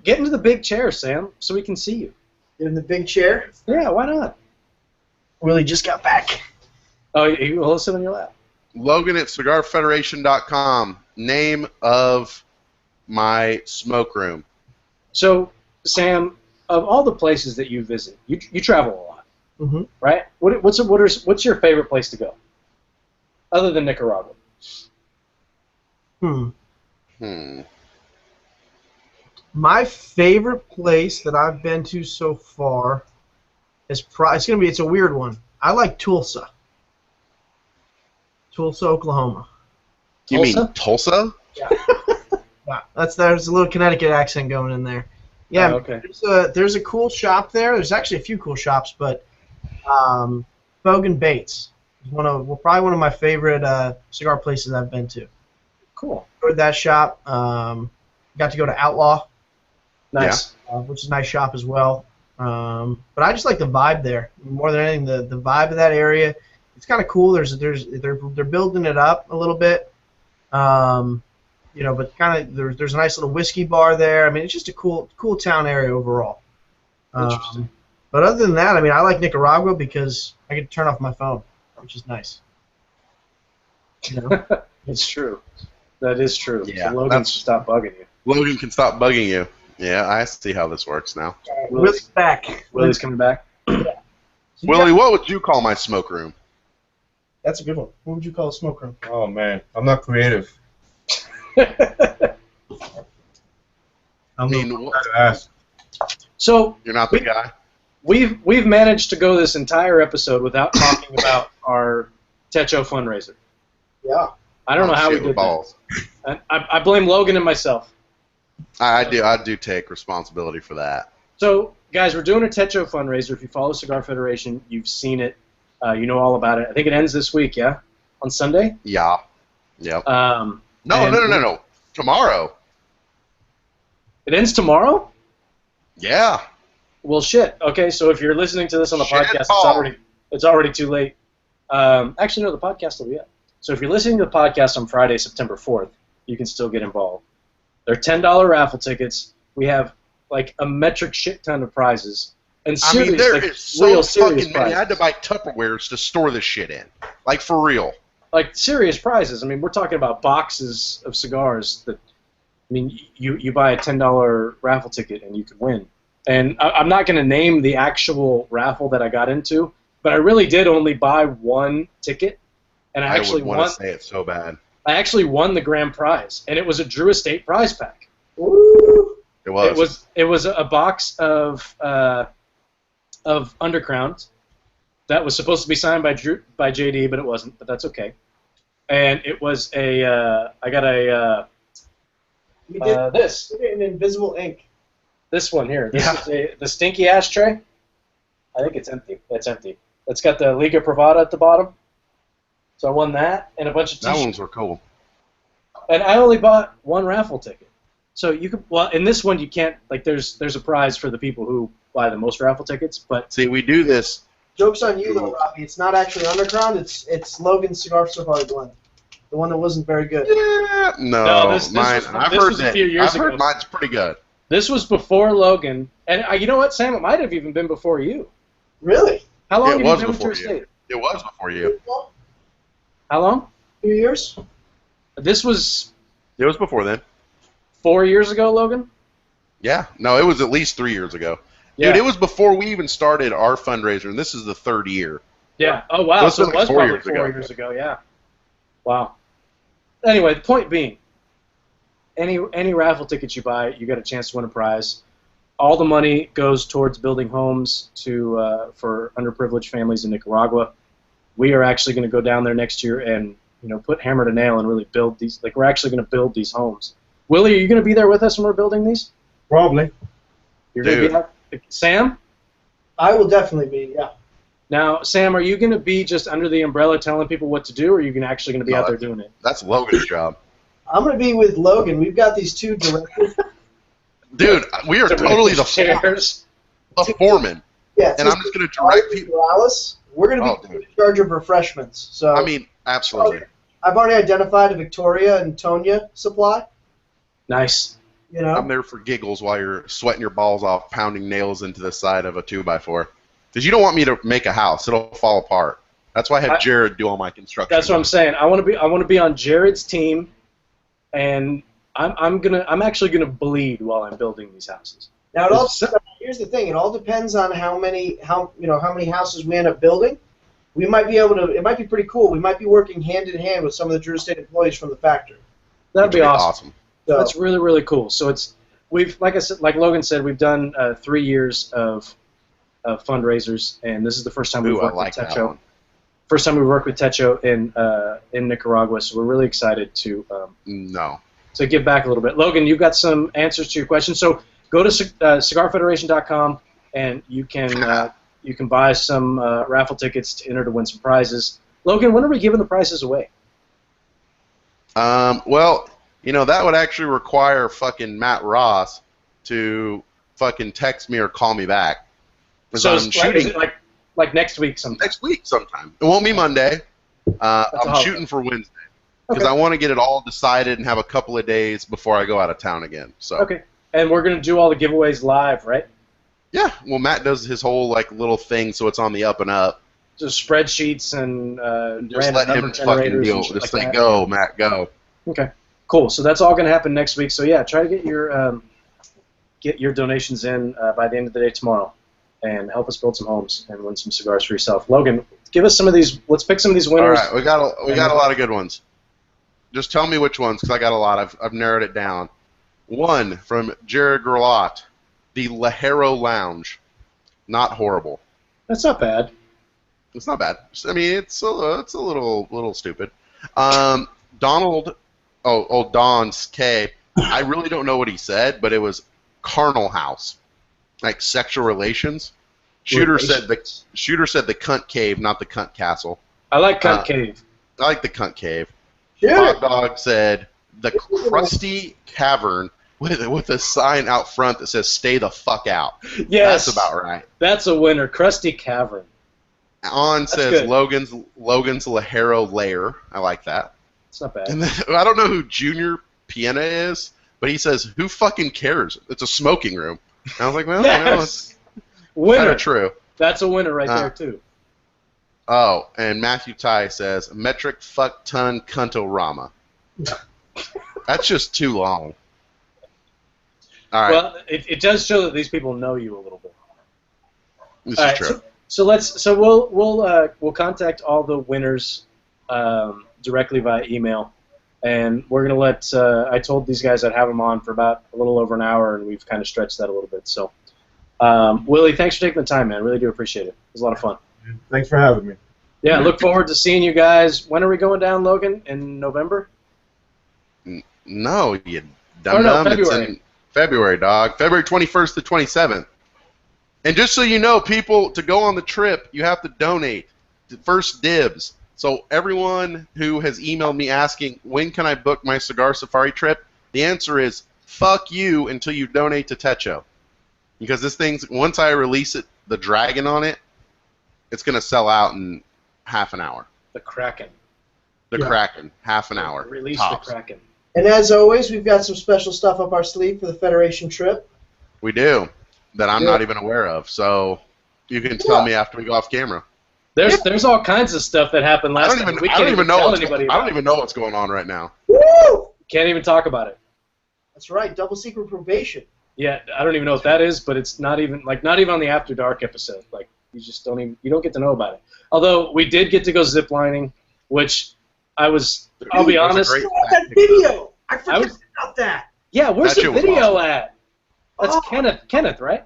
S1: Get into the big chair, Sam, so we can see you.
S4: Get in the big chair?
S1: Yeah, why not?
S4: Willie just got back.
S1: Oh, he'll sit on your lap.
S2: Logan at CigarFederation.com. Name of my smoke room.
S1: So, Sam, of all the places that you visit, you travel a lot, right? What's your favorite place to go, other than Nicaragua?
S4: My favorite place that I've been to so far is it's a weird one. I like Tulsa. Tulsa, Oklahoma.
S2: You mean Tulsa?
S4: Yeah. There's a little Connecticut accent going in there. Yeah.
S1: Okay.
S4: There's a cool shop there. There's actually a few cool shops, but Bogan Bates is probably one of my favorite cigar places I've been to.
S1: Cool.
S4: Enjoyed that shop. Got to go to Outlaw.
S1: Nice.
S4: Which is a nice shop as well. But I just like the vibe there more than anything. The vibe of that area. It's kind of cool. They're building it up a little bit. But kind of there's a nice little whiskey bar there. I mean, it's just a cool town area overall.
S1: Interesting.
S4: But other than that, I mean, I like Nicaragua because I get to turn off my phone, which is nice. You know?
S1: It's true. That is true.
S2: Yeah,
S1: so Logan can stop bugging you.
S2: Logan can stop bugging you. Yeah, I see how this works now.
S4: Willie's back.
S1: Willie's coming back.
S4: Yeah. So
S2: Willie, what would you call my smoke room?
S4: That's a good one. What would you call a smoke room?
S3: Oh man, I'm not creative.
S1: So
S2: you're not the guy.
S1: We've managed to go this entire episode without talking about our Techo fundraiser.
S4: Yeah.
S1: I don't know how we did that. And I blame Logan and myself.
S2: I do take responsibility for that.
S1: So, guys, we're doing a Techo fundraiser. If you follow Cigar Federation, you've seen it. You know all about it. I think it ends this week, yeah? On Sunday?
S2: Yeah. Yep.
S1: No.
S2: Tomorrow.
S1: It ends tomorrow?
S2: Yeah.
S1: Well, shit. Okay, so if you're listening to this on the podcast, it's already too late. Actually, no, the podcast will be up. So if you're listening to the podcast on Friday, September 4th, you can still get involved. They're $10 raffle tickets. We have like a metric shit ton of prizes. And serious,
S2: there is so fucking many. I had to buy Tupperwares to store this shit in. Like, for real.
S1: Like, serious prizes. I mean, we're talking about boxes of cigars that, I mean, you buy a $10 raffle ticket and you could win. And I'm not going to name the actual raffle that I got into, but I really did only buy one ticket. And I actually
S2: want to say it so bad.
S1: I actually won the grand prize, and it was a Drew Estate prize pack.
S4: Woo!
S2: It was.
S1: It was a box of Undercrown that was supposed to be signed by JD, but it wasn't. But that's okay. and it was a I got a this
S4: an invisible ink.
S1: This one here. This is the stinky ashtray. I think it's empty. It's empty. It's got the Liga Privada at the bottom. So I won that and a bunch of t-shirts.
S2: That ones were cool.
S1: And I only bought one raffle ticket. So you could, well, in this one you can't, like, there's a prize for the people who buy the most raffle tickets, but...
S2: See, we do this...
S4: Joke's on you, though, Robbie. It's not actually Underground. It's Logan's Cigar Safari blend. The one that wasn't very good.
S2: Yeah, no,
S1: this
S2: mine.
S1: I've heard a few years ago.
S2: Mine's pretty good.
S1: This was before Logan, and you know what, Sam? It might have even been before you.
S4: Really?
S1: How long
S2: It
S1: have
S2: was
S1: you been with
S2: before
S1: your
S2: you.
S1: state?
S2: It was before you.
S1: How long?
S4: 2 years?
S1: This was
S2: It was before then.
S1: 4 years ago, Logan?
S2: Yeah. No, it was at least 3 years ago.
S1: Yeah.
S2: Dude, it was before we even started our fundraiser, and this is the third year.
S1: Yeah. Oh, wow.
S2: That's
S1: So it
S2: like
S1: was
S2: 4
S1: probably
S2: years
S1: 4
S2: ago.
S1: years ago, yeah. Wow. Anyway, the point being, any raffle tickets you buy, you get a chance to win a prize. All the money goes towards building homes for underprivileged families in Nicaragua. We are actually going to go down there next year and put hammer to nail and really build these. Like, we're actually going to build these homes. Willie, are you going to be there with us when we're building these?
S3: Probably.
S1: You're going to be out? Sam?
S4: I will definitely be, yeah.
S1: Now, Sam, are you going to be just under the umbrella telling people what to do, or are you actually going to be out there doing it?
S2: That's Logan's job.
S4: I'm going to be with Logan. We've got these two directors.
S2: Dude, we are totally the foreman.
S4: Yeah,
S2: and I'm just going to direct people.
S4: Morales. We're going to be in charge of refreshments. So
S2: I mean, absolutely.
S4: I've already identified a Victoria and Tonya supply.
S1: Nice.
S2: I'm there for giggles while you're sweating your balls off, pounding nails into the side of a 2x4. Because you don't want me to make a house; it'll fall apart. That's why I have Jared do all my construction.
S1: That's what I'm saying. I want to be on Jared's team, and I'm actually gonna bleed while I'm building these houses.
S4: Now here's the thing: it all depends on how many houses we end up building. We might be able to. It might be pretty cool. We might be working hand in hand with some of the Drew Estate employees from the factory.
S1: That'd be awesome.
S4: So,
S1: that's really, really cool. So like Logan said, we've done 3 years of fundraisers, and this is the first time we've worked with Techo. First time we worked with Techo in Nicaragua, so we're really excited to give back a little bit. Logan, you've got some answers to your questions. So go to CigarFederation.com, and you can buy some raffle tickets to enter to win some prizes. Logan, when are we giving the prizes away?
S2: Well, that would actually require fucking Matt Ross to fucking text me or call me back.
S1: So is it like next week sometime?
S2: Next week sometime. It won't be Monday. I'm shooting for Wednesday because I want to get it all decided and have a couple of days before I go out of town again. So.
S1: Okay. And we're going to do all the giveaways live, right?
S2: Yeah. Well, Matt does his whole little thing, so it's on the up and up.
S1: Just spreadsheets and
S2: just let him fucking deal. Just say go, Matt, go.
S1: Okay. Cool. So that's all going to happen next week. So yeah, try to get your donations in by the end of the day tomorrow, and help us build some homes and win some cigars for yourself. Logan, give us some of these. Let's pick some of these winners.
S2: All right, we got a lot of good ones. Just tell me which ones, because I got a lot. I've narrowed it down. One from Jared Gerlot, the Herrera Lounge. Not horrible.
S1: That's not bad.
S2: It's not bad. I mean, it's a little stupid. Donald, Don's K. I really don't know what he said, but it was carnal house, like sexual relations. Shooter said the cunt cave, not the cunt castle.
S1: I like cunt cave.
S2: I like the cunt cave.
S4: Yeah.
S2: Hot Dog said the crusty cavern with a sign out front that says "Stay the fuck out."
S1: Yes,
S2: that's about right.
S1: That's a winner. Crusty cavern.
S2: On says Logan's Herrera lair. I like that.
S1: It's not bad.
S2: And then, I don't know who Junior Piena is, but he says, "Who fucking cares? It's a smoking room." And I was like, well,
S1: yes.
S2: It's kind of true.
S1: That's a winner right there too.
S2: Oh, and Matthew Ty says, "Metric fuck ton cuntorama." That's just too long. All right.
S1: Well, it does show that these people know you a little bit.
S2: This is true.
S1: So we'll contact all the winners directly via email, and we're gonna let. I told these guys I'd have them on for about a little over an hour, and we've kind of stretched that a little bit. So, Willie, thanks for taking the time, man. Really do appreciate it. It was a lot of fun.
S3: Thanks for having me.
S1: Yeah, look forward to seeing you guys. When are we going down, Logan? In November?
S2: No, you
S1: Or no,
S2: dum-dum. It's
S1: February.
S2: in February, dog. February 21st to 27th. And just so you know, people, to go on the trip, you have to donate. First dibs. So everyone who has emailed me asking, when can I book my Cigar Safari trip? The answer is, fuck you until you donate to Techo. Because this thing's, once I release it, the dragon on it, it's going to sell out in half an hour.
S1: The Kraken.
S2: The Kraken, half an hour.
S1: Release
S2: tops.
S1: the Kraken.
S4: And as always, we've got some special stuff up our sleeve for the Federation trip.
S2: We do, that I'm not even aware of. So you can tell me after we go off camera.
S1: There's all kinds of stuff that happened last time. We can't even tell anybody about
S2: I don't even know what's going on right now.
S4: Woo!
S1: Can't even talk about it.
S4: That's right, double secret probation.
S1: Yeah, I don't even know what that is, but it's not even on the After Dark episode. Like, you just don't get to know about it. Although we did get to go ziplining, which I'll be honest.
S4: That video! I forgot about that.
S1: Yeah, where's the video
S2: awesome.
S1: at? That's Kenneth, right?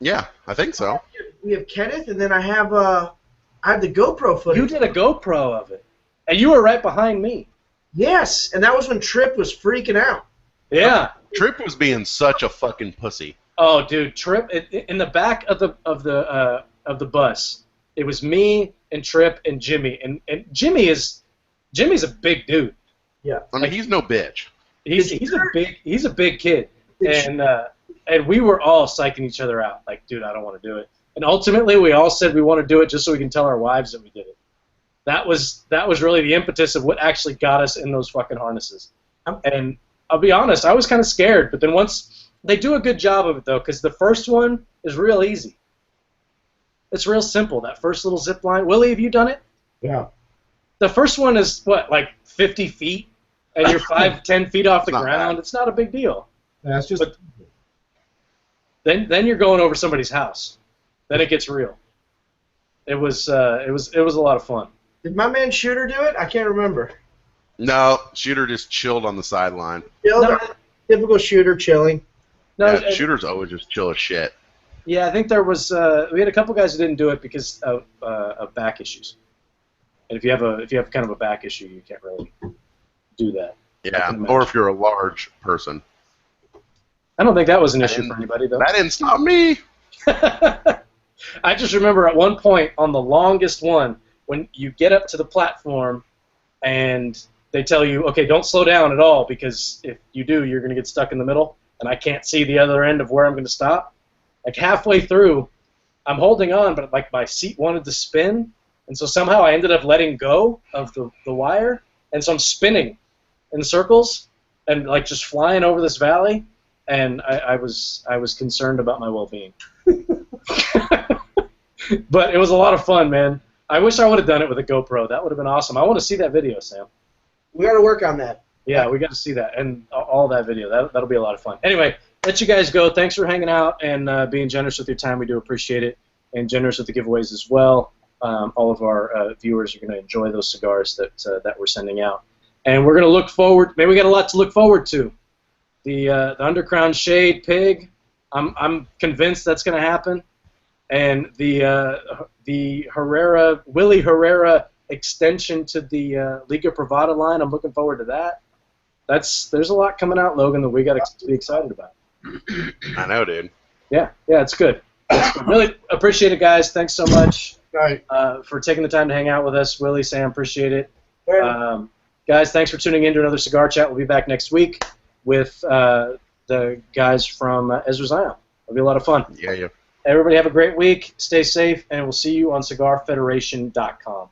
S2: Yeah, I think so.
S4: We have Kenneth, and then I have the GoPro footage.
S1: You did a GoPro of it, and you were right behind me.
S4: Yes, and that was when Tripp was freaking out.
S1: Yeah.
S2: Tripp was being such a fucking pussy.
S1: Oh, dude, Tripp in the back of the bus. It was me and Tripp and Jimmy, and Jimmy's a big dude.
S4: Yeah.
S2: I mean, he's no bitch.
S1: He's a big kid, and we were all psyching each other out. Like, dude, I don't want to do it. And ultimately, we all said we want to do it just so we can tell our wives that we did it. That was really the impetus of what actually got us in those fucking harnesses. And I'll be honest, I was kind of scared, but then once they do a good job of it though, because the first one is real easy. It's real simple. That first little zip line. Willie, have you done it?
S3: Yeah.
S1: The first one is what, like 50 feet, and you're 10 feet off the ground. It's not a big deal.
S3: Yeah, it's just.
S1: But then you're going over somebody's house. Then it gets real. It was a lot of fun.
S4: Did my man Shooter do it? I can't remember.
S2: No, Shooter just chilled on the sideline.
S4: Typical Shooter chilling.
S1: No,
S2: Yeah, Shooter's always just chill as shit.
S1: Yeah, I think there was we had a couple guys who didn't do it because of back issues. And if you have kind of a back issue, you can't really do that.
S2: Yeah, or if you're a large person.
S1: I don't think that was an issue for anybody though.
S2: That didn't stop me.
S1: I just remember at one point on the longest one when you get up to the platform and they tell you, okay, don't slow down at all because if you do, you're going to get stuck in the middle and I can't see the other end of where I'm going to stop. Like halfway through, I'm holding on, but like my seat wanted to spin, and so somehow I ended up letting go of the wire, and so I'm spinning in circles and like just flying over this valley, and I was concerned about my well-being. But it was a lot of fun, man. I wish I would have done it with a GoPro. That would have been awesome. I want to see that video, Sam.
S4: We got to work on that.
S1: Yeah, we got to see that and all that video. That'll be a lot of fun. Anyway, let you guys go. Thanks for hanging out and being generous with your time. We do appreciate it, and generous with the giveaways as well. All of our viewers are going to enjoy those cigars that we're sending out, and we're going to look forward. Maybe we got a lot to look forward to. The Undercrown Shade Pig. I'm convinced that's going to happen, and the Herrera Willy Herrera extension to the Liga Privada line. I'm looking forward to that. There's a lot coming out, Logan, that we got to be excited about.
S2: I know, dude.
S1: Yeah, it's good. Really appreciate it, guys. Thanks so much
S4: Right.
S1: for taking the time to hang out with us. Willie, Sam, appreciate it. Guys, thanks for tuning in to another Cigar Chat. We'll be back next week with the guys from Ezra Zion. It'll be a lot of fun.
S2: Yeah.
S1: Everybody have a great week. Stay safe, and we'll see you on CigarFederation.com.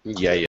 S2: Yeah.